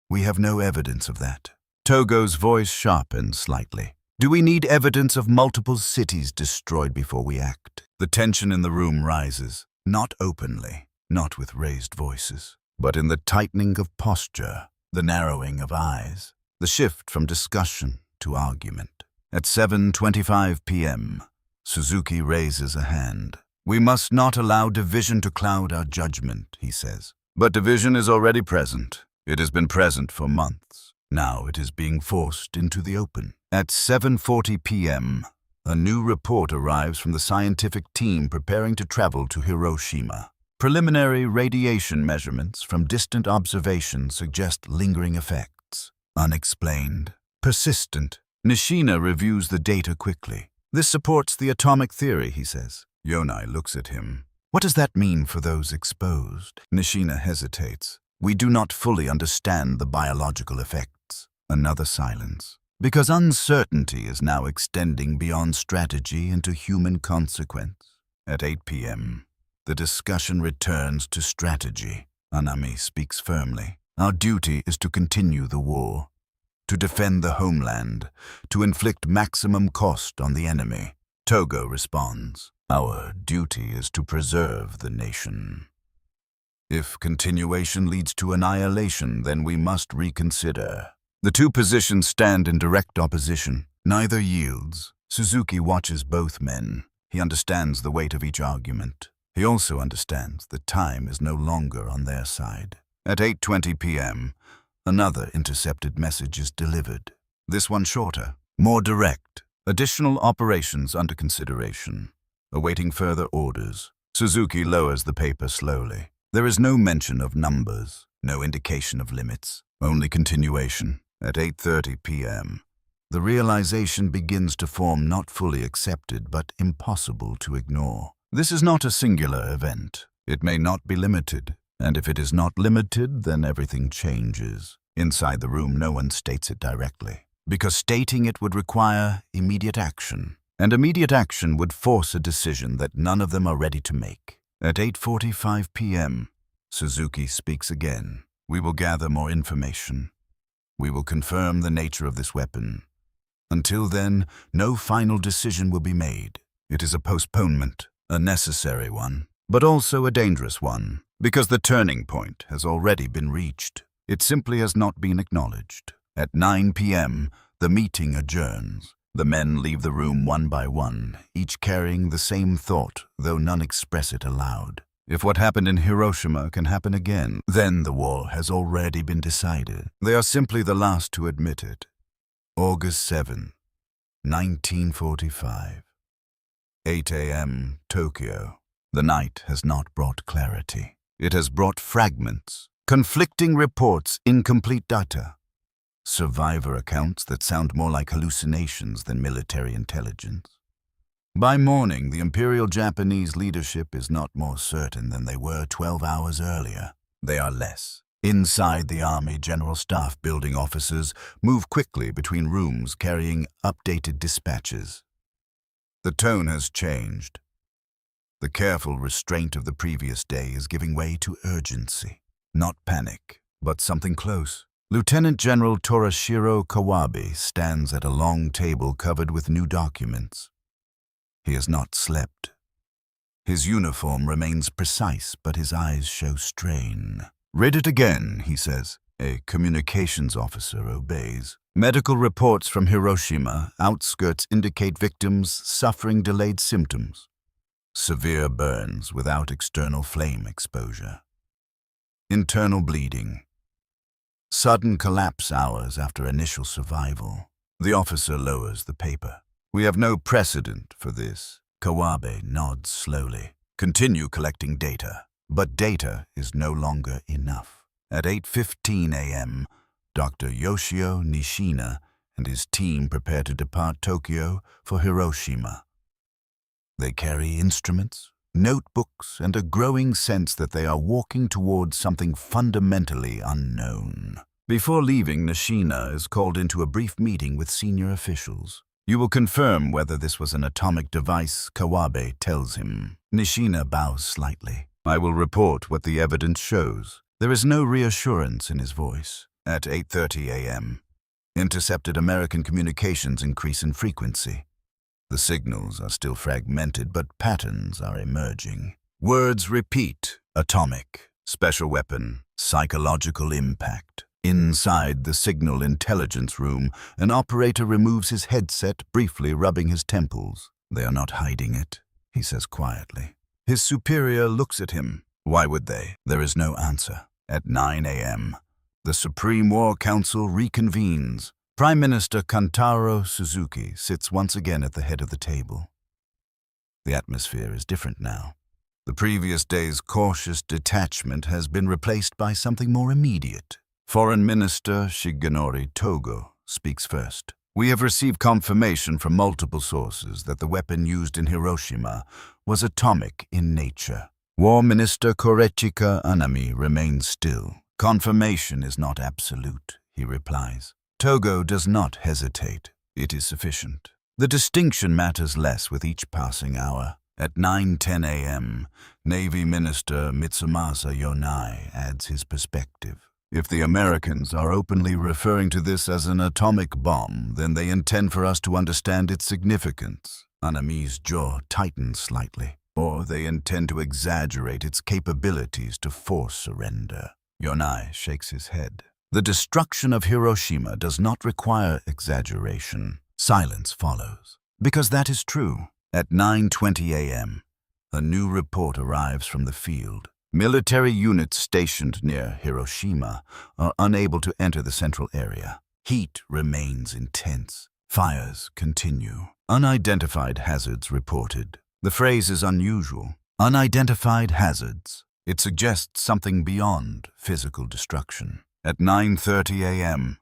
We have no evidence of that." Togo's voice sharpens slightly. "Do we need evidence of multiple cities destroyed before we act?" The tension in the room rises, not openly, not with raised voices, but in the tightening of posture, the narrowing of eyes, the shift from discussion to argument. At 7:25 p.m., Suzuki raises a hand. "We must not allow division to cloud our judgment," he says. "But division is already present. It has been present for months. Now it is being forced into the open." At 7:40 p.m., a new report arrives from the scientific team preparing to travel to Hiroshima. Preliminary radiation measurements from distant observations suggest lingering effects. Unexplained, persistent. Nishina reviews the data quickly. "This supports the atomic theory," he says. Yonai looks at him. "What does that mean for those exposed?" Nishina hesitates. "We do not fully understand the biological effects." Another silence. Because uncertainty is now extending beyond strategy into human consequence. At 8 p.m., the discussion returns to strategy. Anami speaks firmly. "Our duty is to continue the war, to defend the homeland, to inflict maximum cost on the enemy." Togo responds. Our duty is to preserve the nation. If continuation leads to annihilation, then we must reconsider. The two positions stand in direct opposition. Neither yields. Suzuki watches both men. He understands the weight of each argument. He also understands that time is no longer on their side. At 8:20 p.m., another intercepted message is delivered. This one shorter, more direct. Additional operations under consideration. Awaiting further orders. Suzuki lowers the paper slowly. There is no mention of numbers, no indication of limits, only continuation. At 8:30 p.m., the realization begins to form, not fully accepted but impossible to ignore. This is not a singular event. It may not be limited, and if it is not limited, then everything changes. Inside the room, no one states it directly, because stating it would require immediate action, and immediate action would force a decision that none of them are ready to make. At 8:45 p.m., Suzuki speaks again. We will gather more information. We will confirm the nature of this weapon. Until then, no final decision will be made. It is a postponement, a necessary one, but also a dangerous one, because the turning point has already been reached. It simply has not been acknowledged. At 9 p.m., the meeting adjourns. The men leave the room one by one, each carrying the same thought, though none express it aloud. If what happened in Hiroshima can happen again, then the war has already been decided. They are simply the last to admit it. August 7, 1945. 8 a.m., Tokyo. The night has not brought clarity. It has brought fragments, conflicting reports, incomplete data. Survivor accounts that sound more like hallucinations than military intelligence. By morning, the Imperial Japanese leadership is not more certain than they were 12 hours earlier. They are less. Inside the Army General Staff building, officers move quickly between rooms carrying updated dispatches. The tone has changed. The careful restraint of the previous day is giving way to urgency. Not panic, but something close. Lieutenant General Torashiro Kawabe stands at a long table covered with new documents. He has not slept. His uniform remains precise, but his eyes show strain. "Read it again," he says. A communications officer obeys. Medical reports from Hiroshima outskirts indicate victims suffering delayed symptoms. Severe burns without external flame exposure. Internal bleeding. Sudden collapse hours after initial survival. The officer lowers the paper. "We have no precedent for this." Kawabe nods slowly. "Continue collecting data." But data is no longer enough. At 8:15 a.m., Dr. Yoshio Nishina and his team prepare to depart Tokyo for Hiroshima. They carry instruments, notebooks, and a growing sense that they are walking towards something fundamentally unknown. Before leaving, Nishina is called into a brief meeting with senior officials. "You will confirm whether this was an atomic device," Kawabe tells him. Nishina bows slightly. "I will report what the evidence shows." There is no reassurance in his voice. At 8:30 a.m., intercepted American communications increase in frequency. The signals are still fragmented, but patterns are emerging. Words repeat: atomic, special weapon, psychological impact. Inside the signal intelligence room, an operator removes his headset, briefly rubbing his temples. "They are not hiding it," he says quietly. His superior looks at him. Why would they? There is no answer. At 9 a.m., the Supreme War Council reconvenes. Prime Minister Kantaro Suzuki sits once again at the head of the table. The atmosphere is different now. The previous day's cautious detachment has been replaced by something more immediate. Foreign Minister Shigenori Togo speaks first. "We have received confirmation from multiple sources that the weapon used in Hiroshima was atomic in nature." War Minister Korechika Anami remains still. "Confirmation is not absolute," he replies. Togo does not hesitate. It is sufficient. The distinction matters less with each passing hour. At 9:10 a.m., Navy Minister Mitsumasa Yonai adds his perspective. "If the Americans are openly referring to this as an atomic bomb, then they intend for us to understand its significance. Anami's jaw tightens slightly, or they intend to exaggerate its capabilities to force surrender. Yonai shakes his head. The destruction of Hiroshima does not require exaggeration. Silence follows. Because that is true. At 9:20 a.m., a new report arrives from the field. Military units stationed near Hiroshima are unable to enter the central area. Heat remains intense. Fires continue. Unidentified hazards reported. The phrase is unusual. Unidentified hazards. It suggests something beyond physical destruction. At 9:30 a.m.,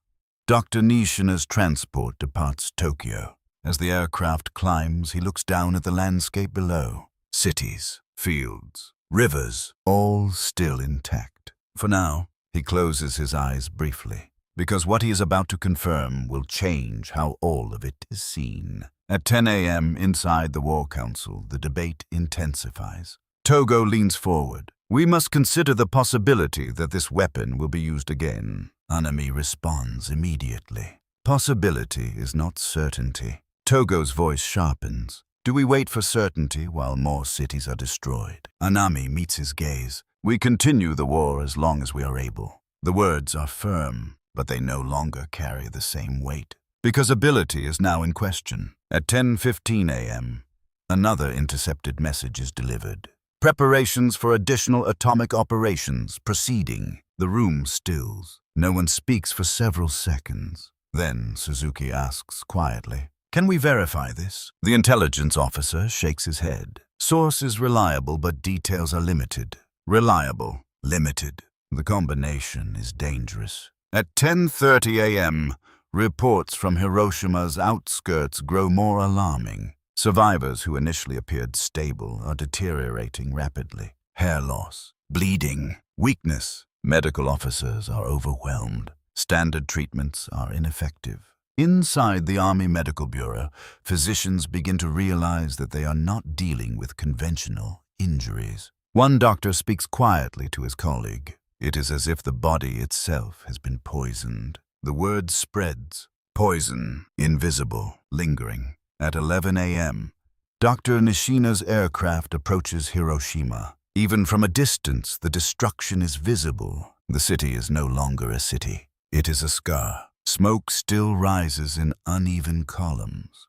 Dr. Nishina's transport departs Tokyo. As the aircraft climbs, he looks down at the landscape below. Cities, fields, rivers, all still intact. For now, he closes his eyes briefly, because what he is about to confirm will change how all of it is seen. At 10 a.m., inside the War Council, the debate intensifies. Togo leans forward. "We must consider the possibility that this weapon will be used again." Anami responds immediately. Possibility is not certainty. Togo's voice sharpens. "Do we wait for certainty while more cities are destroyed?" Anami meets his gaze. "We continue the war as long as we are able." The words are firm, but they no longer carry the same weight, because ability is now in question. At 10:15 a.m., another intercepted message is delivered. "Preparations for additional atomic operations proceeding." The room stills. No one speaks for several seconds. Then Suzuki asks quietly, "Can we verify this?" The intelligence officer shakes his head. "Source is reliable, but details are limited." Reliable, limited. The combination is dangerous. At 10:30 a.m., reports from Hiroshima's outskirts grow more alarming. Survivors who initially appeared stable are deteriorating rapidly. Hair loss, bleeding, weakness. Medical officers are overwhelmed. Standard treatments are ineffective. Inside the Army Medical Bureau, physicians begin to realize that they are not dealing with conventional injuries. One doctor speaks quietly to his colleague. It is as if the body itself has been poisoned. The word spreads. Poison, invisible, lingering. At 11 a.m., Dr. Nishina's aircraft approaches Hiroshima. Even from a distance, the destruction is visible. The city is no longer a city. It is a scar. Smoke still rises in uneven columns.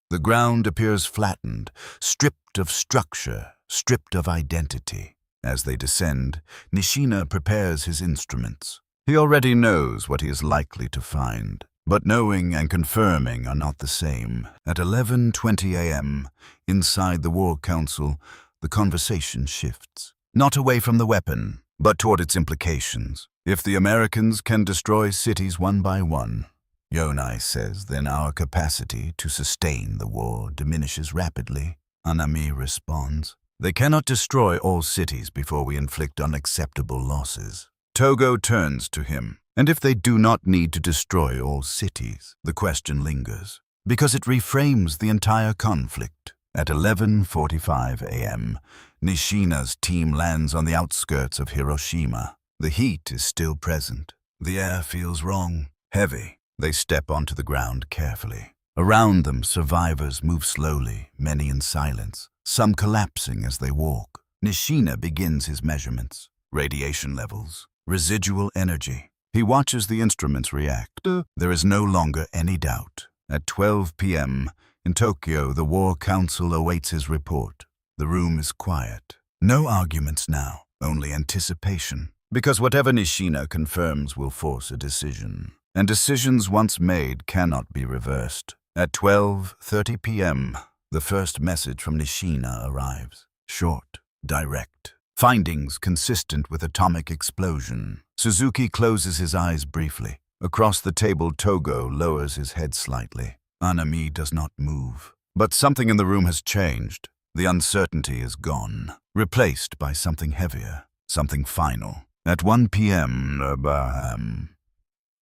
The ground appears flattened, stripped of structure, stripped of identity. As they descend, Nishina prepares his instruments. He already knows what he is likely to find. But knowing and confirming are not the same. At 11:20 a.m., inside the War Council, the conversation shifts. Not away from the weapon, but toward its implications. If the Americans can destroy cities one by one, Yonai says, then our capacity to sustain the war diminishes rapidly. Anami responds, "They cannot destroy all cities before we inflict unacceptable losses." Togo turns to him. "And if they do not need to destroy all cities?" The question lingers, because it reframes the entire conflict. At 11:45 a.m., Nishina's team lands on the outskirts of Hiroshima. The heat is still present. The air feels wrong, heavy. They step onto the ground carefully. Around them, survivors move slowly, many in silence, some collapsing as they walk. Nishina begins his measurements. Radiation levels, residual energy. He watches the instruments react. There is no longer any doubt. At 12 p.m., in Tokyo, the War Council awaits his report. The room is quiet. No arguments now, only anticipation. Because whatever Nishina confirms will force a decision. And decisions once made cannot be reversed. At 12:30 p.m., the first message from Nishina arrives. Short, direct. Findings consistent with atomic explosion. Suzuki closes his eyes briefly. Across the table, Togo lowers his head slightly. Anami does not move. But something in the room has changed. The uncertainty is gone, replaced by something heavier, something final. At 1 p.m.,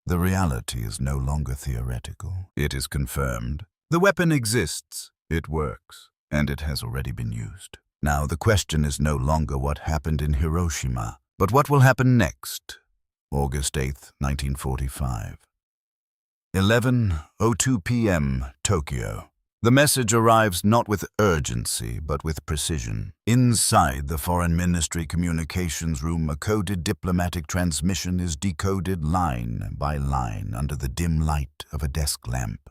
the reality is no longer theoretical. It is confirmed. The weapon exists, it works, and it has already been used. Now the question is no longer what happened in Hiroshima, but what will happen next. August 8, 1945. 11:02 p.m., Tokyo. The message arrives not with urgency, but with precision. Inside the Foreign Ministry communications room, a coded diplomatic transmission is decoded line by line under the dim light of a desk lamp.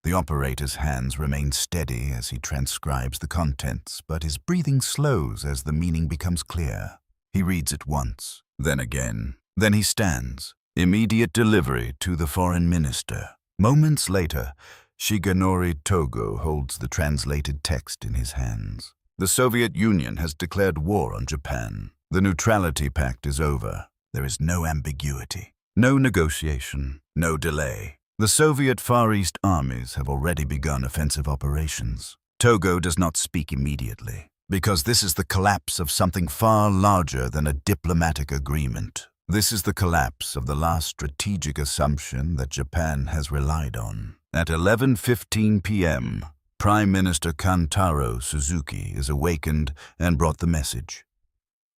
The operator's hands remain steady as he transcribes the contents, but his breathing slows as the meaning becomes clear. He reads it once, then again. Then he stands. Immediate delivery to the foreign minister. Moments later, Shigenori Togo holds the translated text in his hands. The Soviet Union has declared war on Japan. The neutrality pact is over. There is no ambiguity, no negotiation, no delay. The Soviet Far East armies have already begun offensive operations. Togo does not speak immediately, because this is the collapse of something far larger than a diplomatic agreement. This is the collapse of the last strategic assumption that Japan has relied on. At 11:15 p.m., Prime Minister Kantaro Suzuki is awakened and brought the message.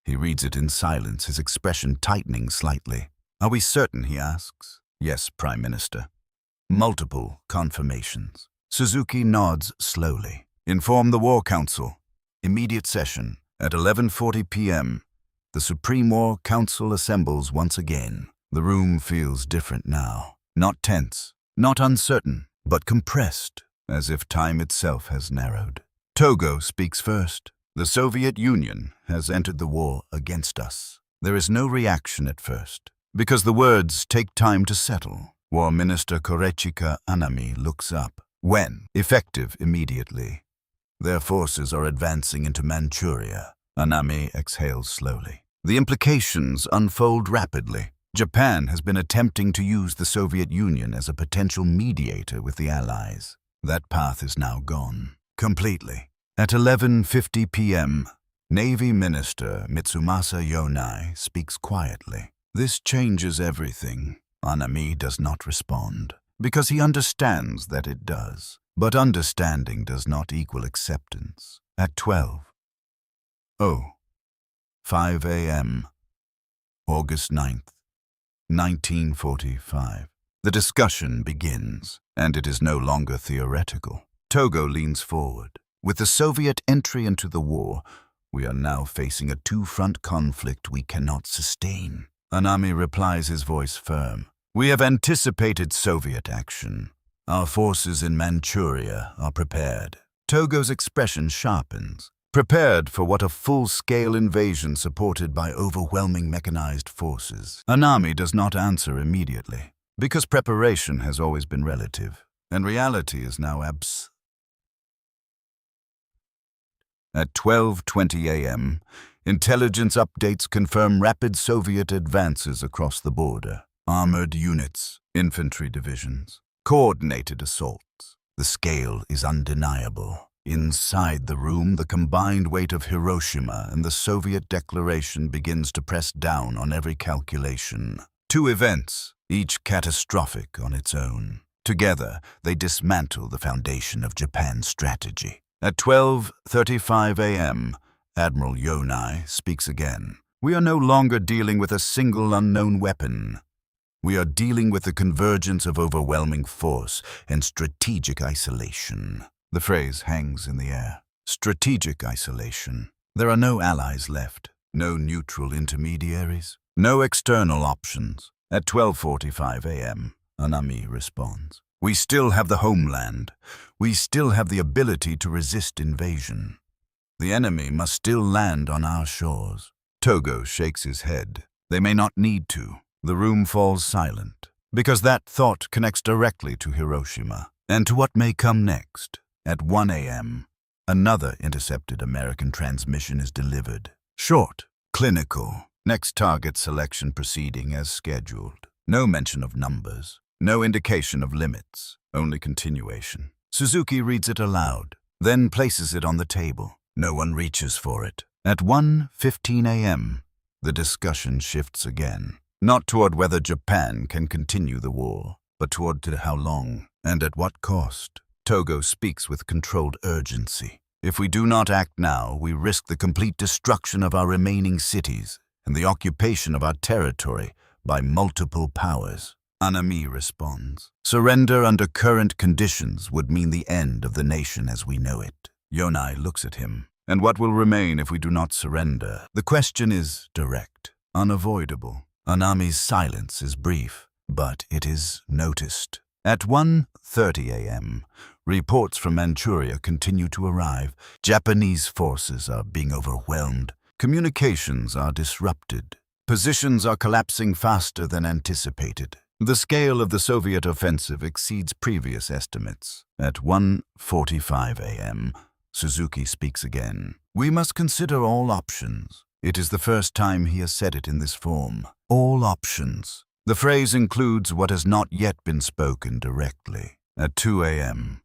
He reads it in silence, his expression tightening slightly. "Are we certain?" he asks. "Yes, Prime Minister." Multiple confirmations. Suzuki nods slowly. "Inform the War Council. Immediate session. At 11:40 p.m., the Supreme War Council assembles once again." The room feels different now. Not tense, not uncertain, but compressed, as if time itself has narrowed. Togo speaks first. "The Soviet Union has entered the war against us." There is no reaction at first, because the words take time to settle. War Minister Korechika Anami looks up. "When?" "Effective immediately. Their forces are advancing into Manchuria." Anami exhales slowly. The implications unfold rapidly. Japan has been attempting to use the Soviet Union as a potential mediator with the Allies. That path is now gone. Completely. At 11:50 p.m., Navy Minister Mitsumasa Yonai speaks quietly. "This changes everything." Anami does not respond, because he understands that it does. But understanding does not equal acceptance. At 12:05 a.m., August 9th, 1945. The discussion begins, and it is no longer theoretical. Togo leans forward. "With the Soviet entry into the war, we are now facing a two-front conflict we cannot sustain." Anami replies, his voice firm. "We have anticipated Soviet action. Our forces in Manchuria are prepared." Togo's expression sharpens. Prepared for what? A full-scale invasion supported by overwhelming mechanized forces. Anami does not answer immediately, because preparation has always been relative, and reality is now absent. At 12:20 a.m., intelligence updates confirm rapid Soviet advances across the border. Armored units, infantry divisions, coordinated assaults. The scale is undeniable. Inside the room, the combined weight of Hiroshima and the Soviet declaration begins to press down on every calculation. Two events, each catastrophic on its own. Together, they dismantle the foundation of Japan's strategy. At 12:35 a.m., Admiral Yonai speaks again. "We are no longer dealing with a single unknown weapon. We are dealing with the convergence of overwhelming force and strategic isolation." The phrase hangs in the air. Strategic isolation. There are no allies left, no neutral intermediaries, no external options. At 12:45 a.m., Anami responds. "We still have the homeland. We still have the ability to resist invasion. The enemy must still land on our shores." Togo shakes his head. They may not need to. The room falls silent, because that thought connects directly to Hiroshima, and to what may come next. At 1 a.m., another intercepted American transmission is delivered. Short, clinical, next target selection proceeding as scheduled. No mention of numbers, no indication of limits, only continuation. Suzuki reads it aloud, then places it on the table. No one reaches for it. At 1:15 a.m., the discussion shifts again. Not toward whether Japan can continue the war, but toward how long and at what cost. Togo speaks with controlled urgency. "If we do not act now, we risk the complete destruction of our remaining cities and the occupation of our territory by multiple powers." Anami responds. Surrender under current conditions would mean the end of the nation as we know it. Yonai looks at him. And what will remain if we do not surrender? The question is direct, unavoidable. Anami's silence is brief, but it is noticed. At 1:30 a.m., reports from Manchuria continue to arrive. Japanese forces are being overwhelmed. Communications are disrupted. Positions are collapsing faster than anticipated. The scale of the Soviet offensive exceeds previous estimates. At 1:45 a.m., Suzuki speaks again. We must consider all options. It is the first time he has said it in this form. All options. The phrase includes what has not yet been spoken directly. At 2 a.m.,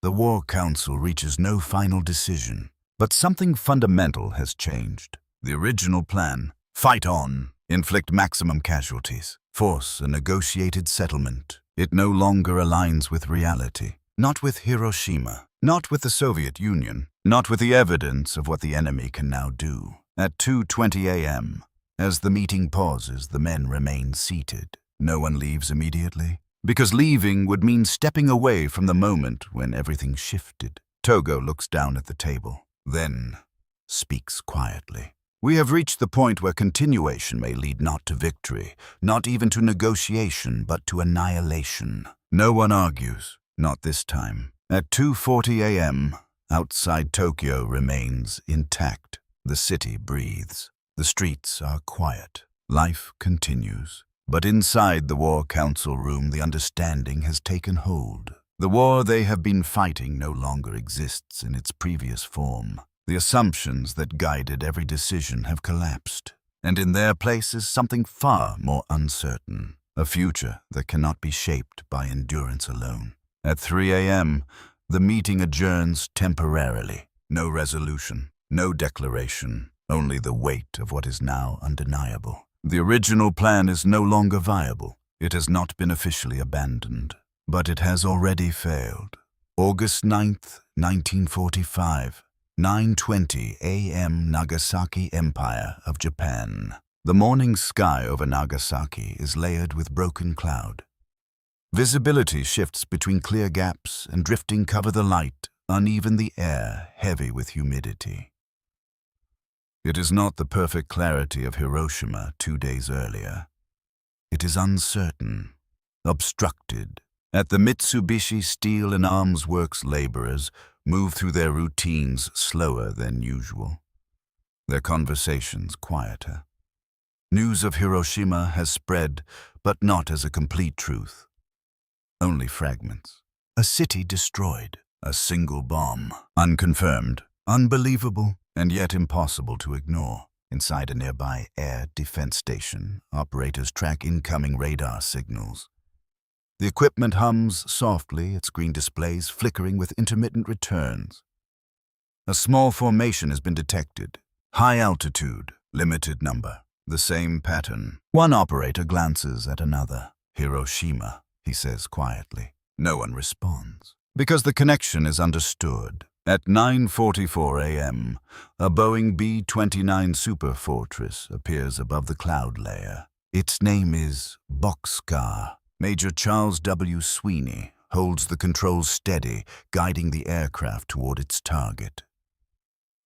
the War Council reaches no final decision, but something fundamental has changed. The original plan, fight on, inflict maximum casualties, force a negotiated settlement. It no longer aligns with reality. Not with Hiroshima, not with the Soviet Union, not with the evidence of what the enemy can now do. At 2:20 a.m., as the meeting pauses, the men remain seated. No one leaves immediately, because leaving would mean stepping away from the moment when everything shifted. Togo looks down at the table, then speaks quietly. We have reached the point where continuation may lead not to victory, not even to negotiation, but to annihilation. No one argues, not this time. At 2:40 a.m., outside Tokyo remains intact. The city breathes. The streets are quiet. Life continues. But inside the War Council room, the understanding has taken hold. The war they have been fighting no longer exists in its previous form. The assumptions that guided every decision have collapsed, and in their place is something far more uncertain, a future that cannot be shaped by endurance alone. At 3 a.m., the meeting adjourns temporarily. No resolution, no declaration, only the weight of what is now undeniable. The original plan is no longer viable. It has not been officially abandoned, but it has already failed. August 9th, 1945, 9:20 a.m. Nagasaki Empire of Japan. The morning sky over Nagasaki is layered with broken cloud. Visibility shifts between clear gaps, and drifting cover the light, uneven the air, heavy with humidity. It is not the perfect clarity of Hiroshima 2 days earlier. It is uncertain, obstructed. At the Mitsubishi Steel and Arms Works, laborers move through their routines slower than usual, their conversations quieter. News of Hiroshima has spread, but not as a complete truth. Only fragments. A city destroyed. A single bomb. Unconfirmed. Unbelievable, and yet impossible to ignore. Inside a nearby air defense station, operators track incoming radar signals. The equipment hums softly, its green displays flickering with intermittent returns. A small formation has been detected. High altitude, limited number. The same pattern. One operator glances at another. Hiroshima, he says quietly. No one responds, because the connection is understood. At 9:44 a.m., a Boeing B-29 Super Fortress appears above the cloud layer. Its name is Boxcar. Major Charles W. Sweeney holds the controls steady, guiding the aircraft toward its target.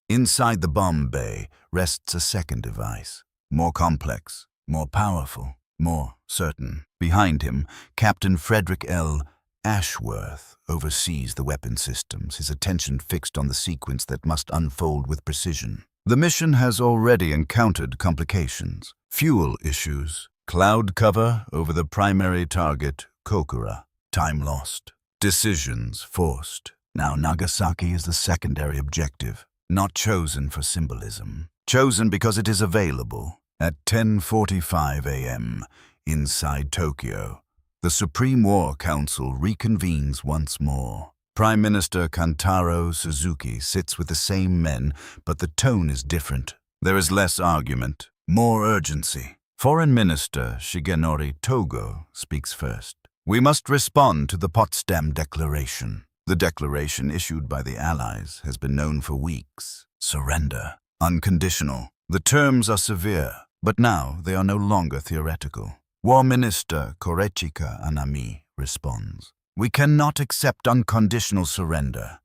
Inside the bomb bay rests a second device, more complex, more powerful, more certain. Behind him, Captain Frederick L. Ashworth oversees the weapon systems, his attention fixed on the sequence that must unfold with precision. The mission has already encountered complications, fuel issues, cloud cover over the primary target, Kokura, time lost, decisions forced. Now Nagasaki is the secondary objective, not chosen for symbolism, chosen because it is available. At 10:45 a.m., inside Tokyo, the Supreme War Council reconvenes once more. Prime Minister Kantaro Suzuki sits with the same men, but the tone is different. There is less argument, more urgency. Foreign Minister Shigenori Togo speaks first. We must respond to the Potsdam Declaration. The declaration issued by the Allies has been known for weeks. Surrender. Unconditional. The terms are severe, but now they are no longer theoretical. War Minister Korechika Anami responds, "We cannot accept unconditional surrender.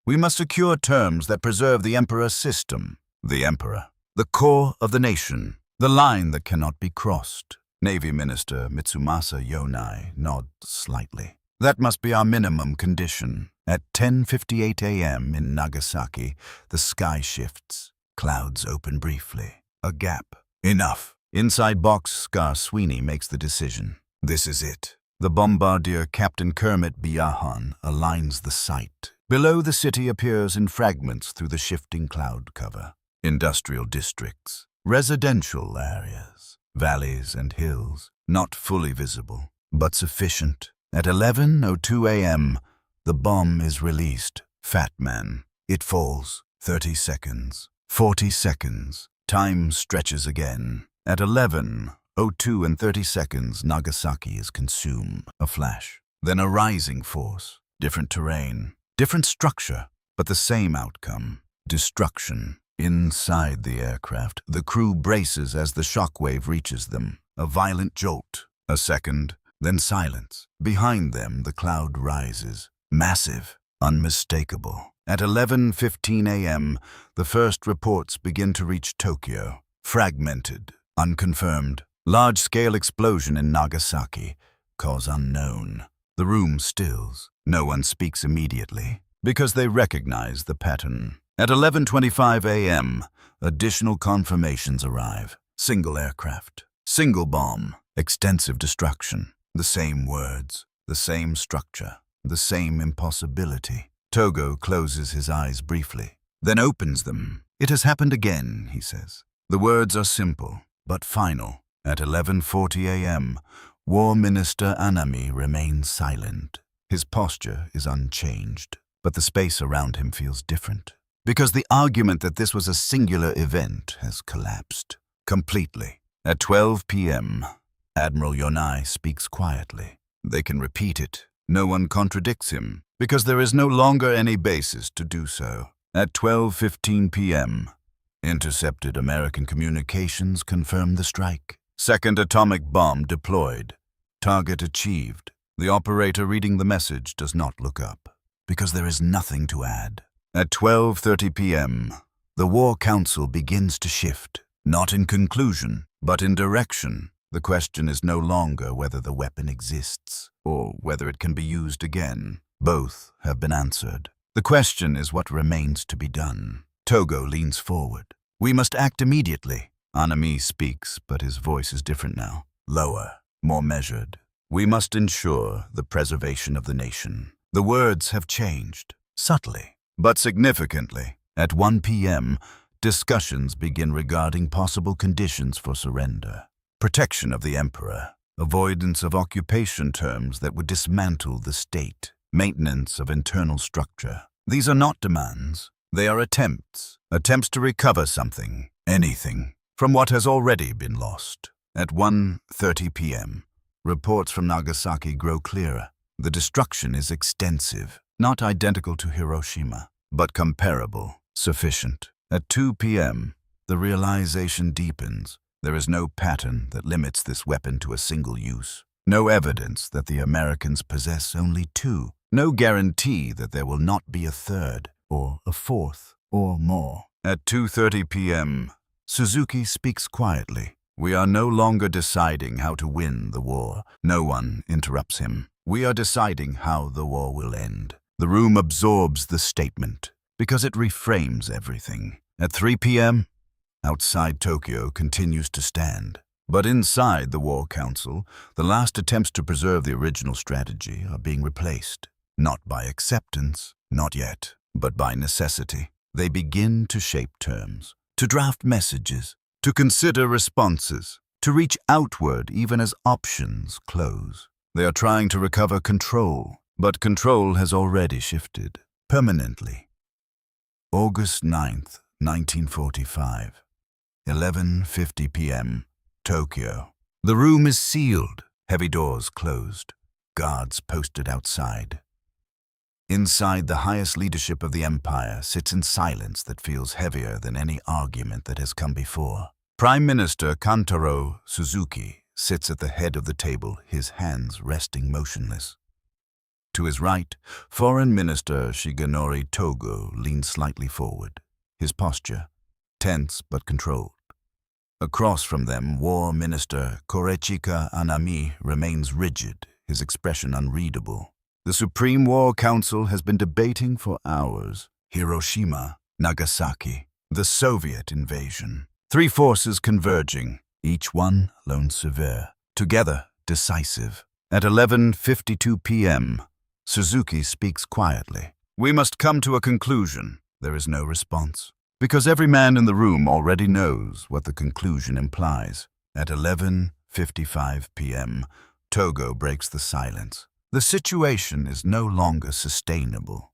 We must secure terms that preserve the Emperor's system." The Emperor, the core of the nation, the line that cannot be crossed. Navy Minister Mitsumasa Yonai nods slightly. "That must be our minimum condition." At 10:58 a.m. in Nagasaki, the sky shifts. Clouds open briefly. A gap. Enough. Inside Boxcar Sweeney makes the decision. This is it. The bombardier Captain Kermit Biahan aligns the sight. Below, the city appears in fragments through the shifting cloud cover. Industrial districts, residential areas, valleys and hills, not fully visible, but sufficient. At 11:02 a.m., the bomb is released. Fat Man. It falls. 30 seconds. 40 seconds. Time stretches again. At 11:02 and 30 seconds, Nagasaki is consumed. A flash. Then a rising force. Different terrain. Different structure, but the same outcome. Destruction. Inside the aircraft, the crew braces as the shockwave reaches them. A violent jolt. A second. Then silence. Behind them, the cloud rises. Massive. Unmistakable. At 11:15 a.m., the first reports begin to reach Tokyo. Fragmented. Unconfirmed. Large-scale explosion in Nagasaki. Cause unknown. The room stills. No one speaks immediately, because they recognize the pattern. At 11:25 a.m., additional confirmations arrive. Single aircraft. Single bomb. Extensive destruction. The same words. The same structure. The same impossibility. Togo closes his eyes briefly, then opens them. "It has happened again," he says. The words are simple, but final. At 11:40 a.m., War Minister Anami remains silent. His posture is unchanged, but the space around him feels different, because the argument that this was a singular event has collapsed completely. At 12 p.m., Admiral Yonai speaks quietly. They can repeat it. No one contradicts him, because there is no longer any basis to do so. At 12:15 p.m., intercepted American communications confirm the strike. Second atomic bomb deployed. Target achieved. The operator reading the message does not look up, because there is nothing to add. At 12:30 p.m., the War Council begins to shift, not in conclusion, but in direction. The question is no longer whether the weapon exists, or whether it can be used again. Both have been answered. The question is what remains to be done. Togo leans forward. "We must act immediately." Anami speaks, but his voice is different now. Lower, more measured. "We must ensure the preservation of the nation." The words have changed, subtly, but significantly. At 1 p.m., discussions begin regarding possible conditions for surrender. Protection of the Emperor, avoidance of occupation terms that would dismantle the state, maintenance of internal structure. These are not demands. They are attempts to recover something, anything, from what has already been lost. At 1:30 p.m., reports from Nagasaki grow clearer. The destruction is extensive, not identical to Hiroshima, but comparable, sufficient. At 2 p.m., the realization deepens. There is no pattern that limits this weapon to a single use. No evidence that the Americans possess only two. No guarantee that there will not be a third, or a fourth, or more. At 2:30 p.m., Suzuki speaks quietly. "We are no longer deciding how to win the war." No one interrupts him. "We are deciding how the war will end." The room absorbs the statement, because it reframes everything. At 3 p.m., outside Tokyo continues to stand. But inside the War Council, the last attempts to preserve the original strategy are being replaced. Not by acceptance, not yet, but by necessity. They begin to shape terms, to draft messages, to consider responses, to reach outward even as options close. They are trying to recover control, but control has already shifted, permanently. August 9th, 1945. 11:50 p.m., Tokyo. The room is sealed, heavy doors closed, guards posted outside. Inside, the highest leadership of the empire sits in silence that feels heavier than any argument that has come before. Prime Minister Kantaro Suzuki sits at the head of the table, his hands resting motionless. To his right, Foreign Minister Shigenori Togo leans slightly forward, his posture tense but controlled. Across from them, War Minister Korechika Anami remains rigid, his expression unreadable. The Supreme War Council has been debating for hours. Hiroshima, Nagasaki, the Soviet invasion. Three forces converging, each one lone severe, together decisive. At 11:52 p.m., Suzuki speaks quietly. "We must come to a conclusion." There is no response, because every man in the room already knows what the conclusion implies. At 11:55 p.m., Togo breaks the silence. The situation is no longer sustainable.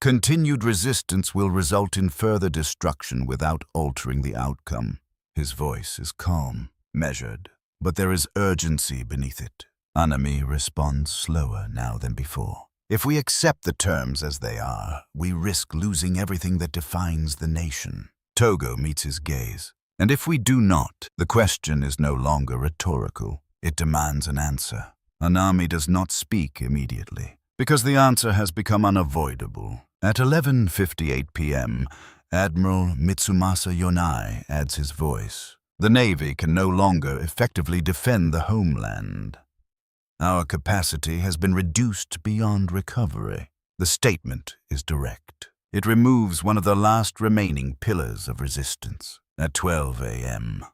Continued resistance will result in further destruction without altering the outcome. His voice is calm, measured, but there is urgency beneath it. Anami responds slower now than before. "If we accept the terms as they are, we risk losing everything that defines the nation." Togo meets his gaze. "And if we do not?" The question is no longer rhetorical. It demands an answer. Anami does not speak immediately, because the answer has become unavoidable. At 11:58 p.m., Admiral Mitsumasa Yonai adds his voice. "The Navy can no longer effectively defend the homeland. Our capacity has been reduced beyond recovery." The statement is direct. It removes one of the last remaining pillars of resistance. At 12 a.m.,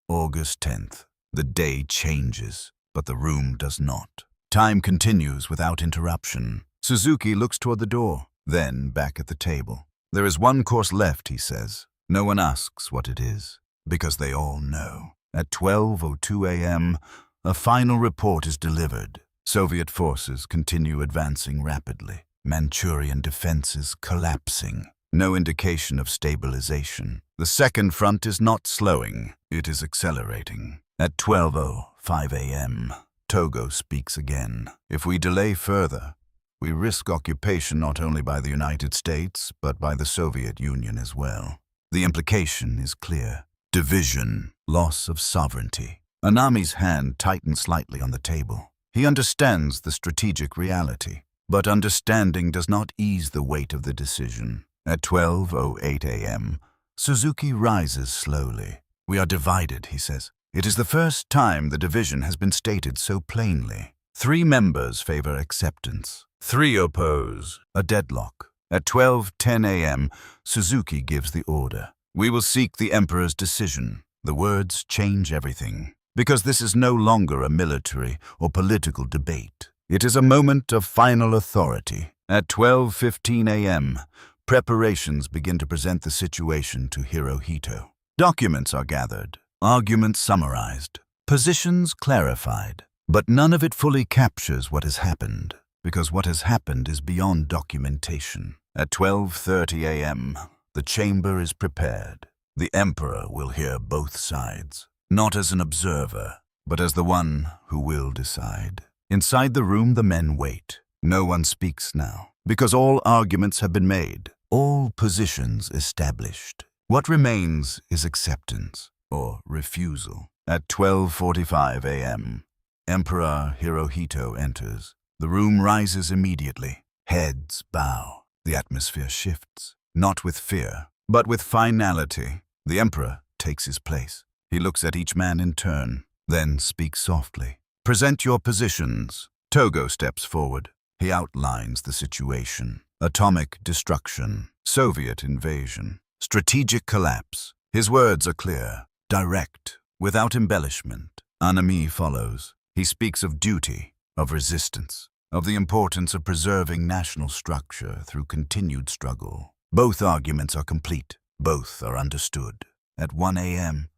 August 10th, the day changes, but the room does not. Time continues without interruption. Suzuki looks toward the door, then back at the table. "There is one course left," he says. No one asks what it is, because they all know. At 12:02 a.m., a final report is delivered. Soviet forces continue advancing rapidly. Manchurian defenses collapsing. No indication of stabilization. The second front is not slowing, it is accelerating. At 12:05 a.m., Togo speaks again. "If we delay further, we risk occupation not only by the United States, but by the Soviet Union as well. The implication is clear. Division, loss of sovereignty." Anami's hand tightens slightly on the table. He understands the strategic reality, but understanding does not ease the weight of the decision. At 12:08 a.m., Suzuki rises slowly. "We are divided," he says. It is the first time the division has been stated so plainly. 3 members favor acceptance. 3 oppose. A deadlock. At 12:10 a.m., Suzuki gives the order. "We will seek the Emperor's decision." The words change everything, because this is no longer a military or political debate. It is a moment of final authority. At 12:15 a.m., preparations begin to present the situation to Hirohito. Documents are gathered, arguments summarized, positions clarified. But none of it fully captures what has happened, because what has happened is beyond documentation. At 12:30 a.m., the chamber is prepared. The Emperor will hear both sides, not as an observer, but as the one who will decide. Inside the room, the men wait. No one speaks now, because all arguments have been made, all positions established. What remains is acceptance or refusal. At 12:45 a.m., Emperor Hirohito enters. The room rises immediately. Heads bow. The atmosphere shifts, not with fear, but with finality. The Emperor takes his place. He looks at each man in turn, then speaks softly. "Present your positions." Togo steps forward. He outlines the situation. Atomic destruction, Soviet invasion, strategic collapse. His words are clear, direct, without embellishment. Anami follows. He speaks of duty, of resistance, of the importance of preserving national structure through continued struggle. Both arguments are complete. Both are understood. At 1 a.m.,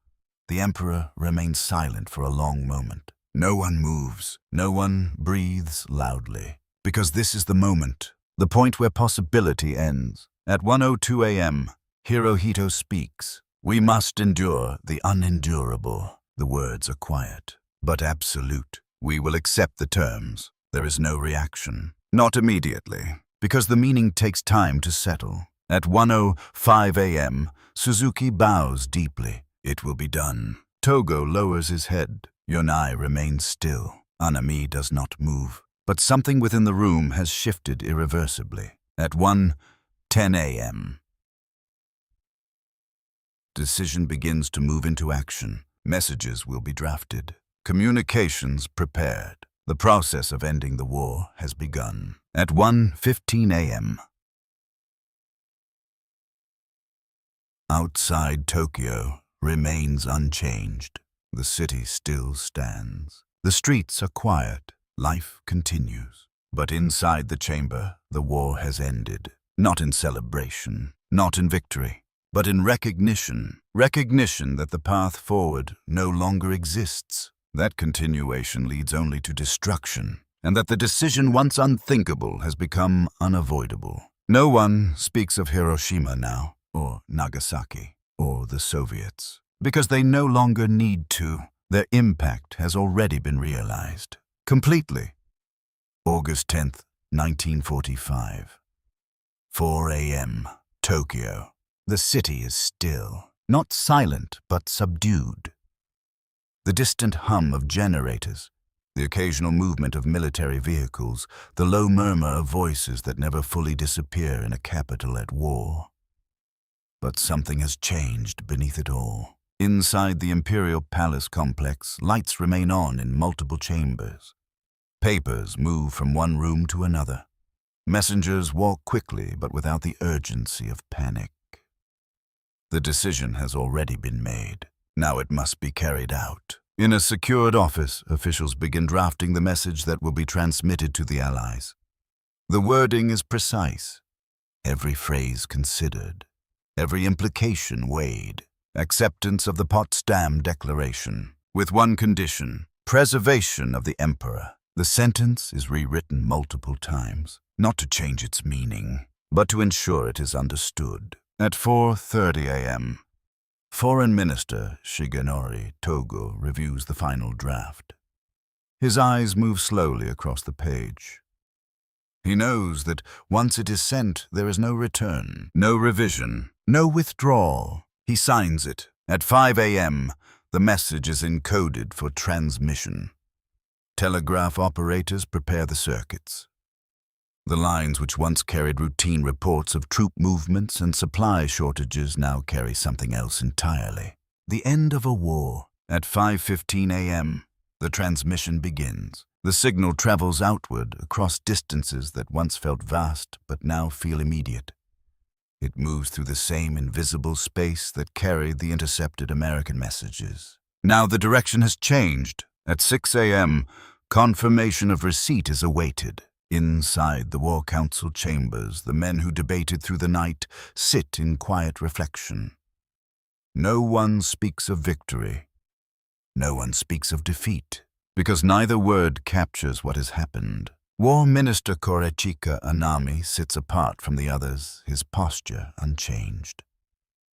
the Emperor remains silent for a long moment. No one moves. No one breathes loudly. Because this is the moment, the point where possibility ends. At 1:02 a.m., Hirohito speaks. "We must endure the unendurable." The words are quiet, but absolute. "We will accept the terms." There is no reaction. Not immediately, because the meaning takes time to settle. At 1:05 a.m., Suzuki bows deeply. "It will be done." Togo lowers his head. Yonai remains still. Anami does not move. But something within the room has shifted irreversibly. At 1:10 a.m., decision begins to move into action. Messages will be drafted. Communications prepared. The process of ending the war has begun. At 1:15 a.m., outside Tokyo remains unchanged. The city still stands. The streets are quiet. Life continues. But inside the chamber, the war has ended. Not in celebration, not in victory, but in recognition. Recognition that the path forward no longer exists. That continuation leads only to destruction, and that the decision once unthinkable has become unavoidable. No one speaks of Hiroshima now, or Nagasaki, or the Soviets, because they no longer need to. Their impact has already been realized. Completely. August 10th, 1945. 4 a.m. Tokyo. The city is still. Not silent, but subdued. The distant hum of generators, the occasional movement of military vehicles, the low murmur of voices that never fully disappear in a capital at war. But something has changed beneath it all. Inside the Imperial Palace complex, lights remain on in multiple chambers. Papers move from one room to another. Messengers walk quickly but without the urgency of panic. The decision has already been made. Now it must be carried out. In a secured office, officials begin drafting the message that will be transmitted to the Allies. The wording is precise. Every phrase considered. Every implication weighed. Acceptance of the Potsdam Declaration. With one condition: preservation of the Emperor. The sentence is rewritten multiple times, not to change its meaning, but to ensure it is understood. At 4:30 a.m., Foreign Minister Shigenori Togo reviews the final draft. His eyes move slowly across the page. He knows that once it is sent, there is no return, no revision, no withdrawal. He signs it. At 5 a.m., the message is encoded for transmission. Telegraph operators prepare the circuits. The lines which once carried routine reports of troop movements and supply shortages now carry something else entirely. The end of a war. At 5:15 a.m., the transmission begins. The signal travels outward across distances that once felt vast but now feel immediate. It moves through the same invisible space that carried the intercepted American messages. Now the direction has changed. At 6 a.m., confirmation of receipt is awaited. Inside the War Council chambers, the men who debated through the night sit in quiet reflection. No one speaks of victory. No one speaks of defeat, because neither word captures what has happened. War Minister Korechika Anami sits apart from the others, his posture unchanged.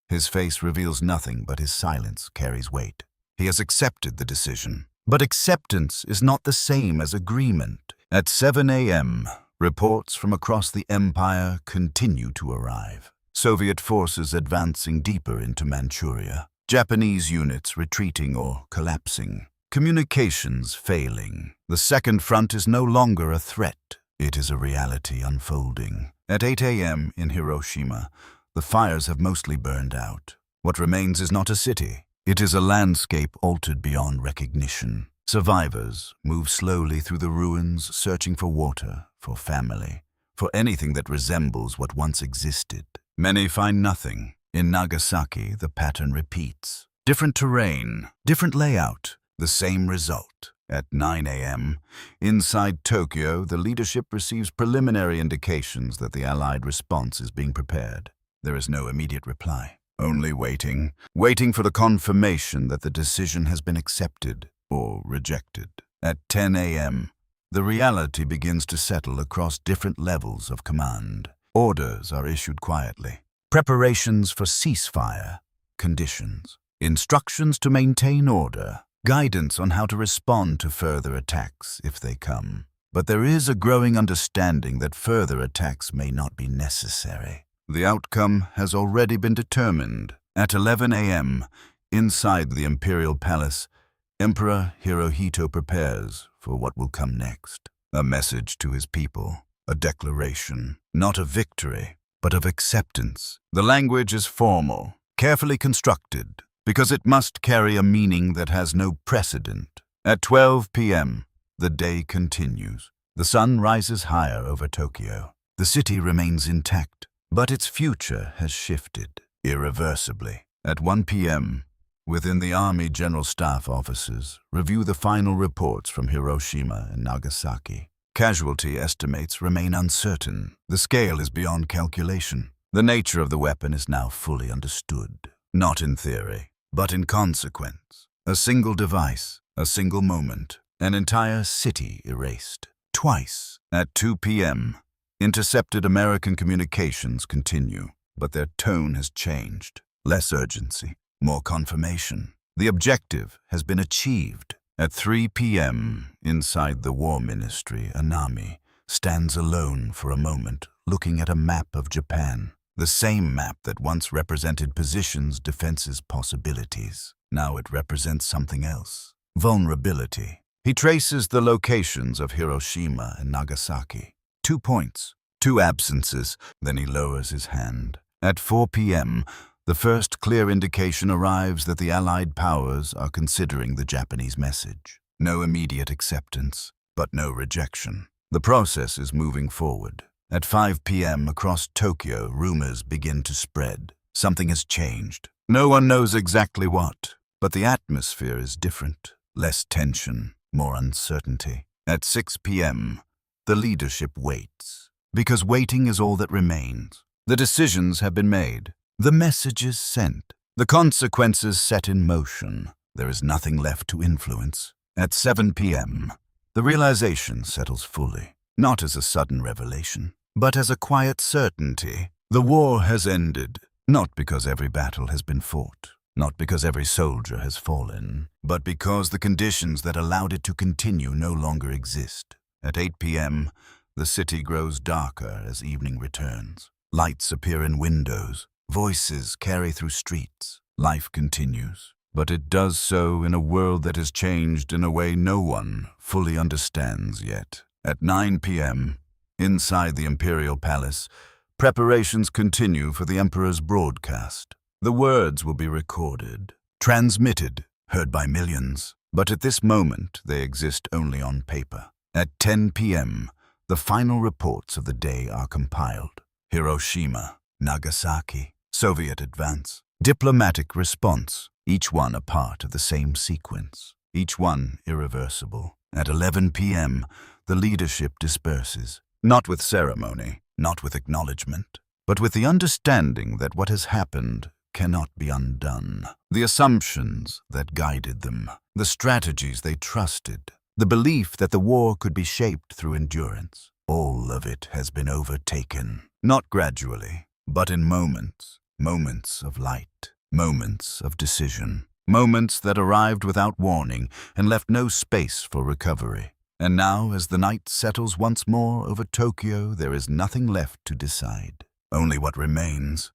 His face reveals nothing, but his silence carries weight. He has accepted the decision. But acceptance is not the same as agreement. At 7 a.m., reports from across the empire continue to arrive. Soviet forces advancing deeper into Manchuria. Japanese units retreating or collapsing. Communications failing. The Second Front is no longer a threat. It is a reality unfolding. At 8 a.m. in Hiroshima, the fires have mostly burned out. What remains is not a city. It is a landscape altered beyond recognition. Survivors move slowly through the ruins, searching for water, for family, for anything that resembles what once existed. Many find nothing. In Nagasaki, the pattern repeats. Different terrain, different layout, the same result. At 9 a.m., inside Tokyo, the leadership receives preliminary indications that the Allied response is being prepared. There is no immediate reply. Only waiting for the confirmation that the decision has been accepted or rejected. At 10 a.m., the reality begins to settle across different levels of command. Orders are issued quietly. Preparations for ceasefire. Conditions. Instructions to maintain order. Guidance on how to respond to further attacks if they come. But there is a growing understanding that further attacks may not be necessary. The outcome has already been determined. At 11 a.m., inside the Imperial Palace, Emperor Hirohito prepares for what will come next. A message to his people, a declaration, not of victory, but of acceptance. The language is formal, carefully constructed, because it must carry a meaning that has no precedent. At 12 p.m., the day continues. The sun rises higher over Tokyo. The city remains intact, but its future has shifted irreversibly. At 1 p.m., within the Army General Staff offices, review the final reports from Hiroshima and Nagasaki. Casualty estimates remain uncertain. The scale is beyond calculation. The nature of the weapon is now fully understood, not in theory, but in consequence. A single device, a single moment, an entire city erased. Twice, at 2 p.m., intercepted American communications continue, but their tone has changed. Less urgency, more confirmation. The objective has been achieved. At 3 p.m., inside the War Ministry, Anami stands alone for a moment, looking at a map of Japan. The same map that once represented positions, defenses, possibilities. Now it represents something else. Vulnerability. He traces the locations of Hiroshima and Nagasaki. 2 points, 2 absences, then he lowers his hand. At 4 p.m., the first clear indication arrives that the Allied powers are considering the Japanese message. No immediate acceptance, but no rejection. The process is moving forward. At 5 p.m. across Tokyo, rumors begin to spread. Something has changed. No one knows exactly what, but the atmosphere is different. Less tension, more uncertainty. At 6 p.m., the leadership waits, because waiting is all that remains. The decisions have been made. The message is sent. The consequences set in motion. There is nothing left to influence. At 7 p.m., the realization settles fully, not as a sudden revelation, but as a quiet certainty. The war has ended, not because every battle has been fought, not because every soldier has fallen, but because the conditions that allowed it to continue no longer exist. At 8 p.m., the city grows darker as evening returns. Lights appear in windows. Voices carry through streets. Life continues, but it does so in a world that has changed in a way no one fully understands yet. At 9 p.m., inside the Imperial Palace, preparations continue for the Emperor's broadcast. The words will be recorded, transmitted, heard by millions, but at this moment they exist only on paper. At 10 p.m., the final reports of the day are compiled. Hiroshima, Nagasaki, Soviet advance, diplomatic response, each one a part of the same sequence, each one irreversible. At 11 p.m., the leadership disperses, not with ceremony, not with acknowledgement, but with the understanding that what has happened cannot be undone. The assumptions that guided them, the strategies they trusted, the belief that the war could be shaped through endurance, all of it has been overtaken, not gradually, but in moments. Moments of light, moments of decision, moments that arrived without warning and left no space for recovery. And now, as the night settles once more over Tokyo, there is nothing left to decide. Only what remains,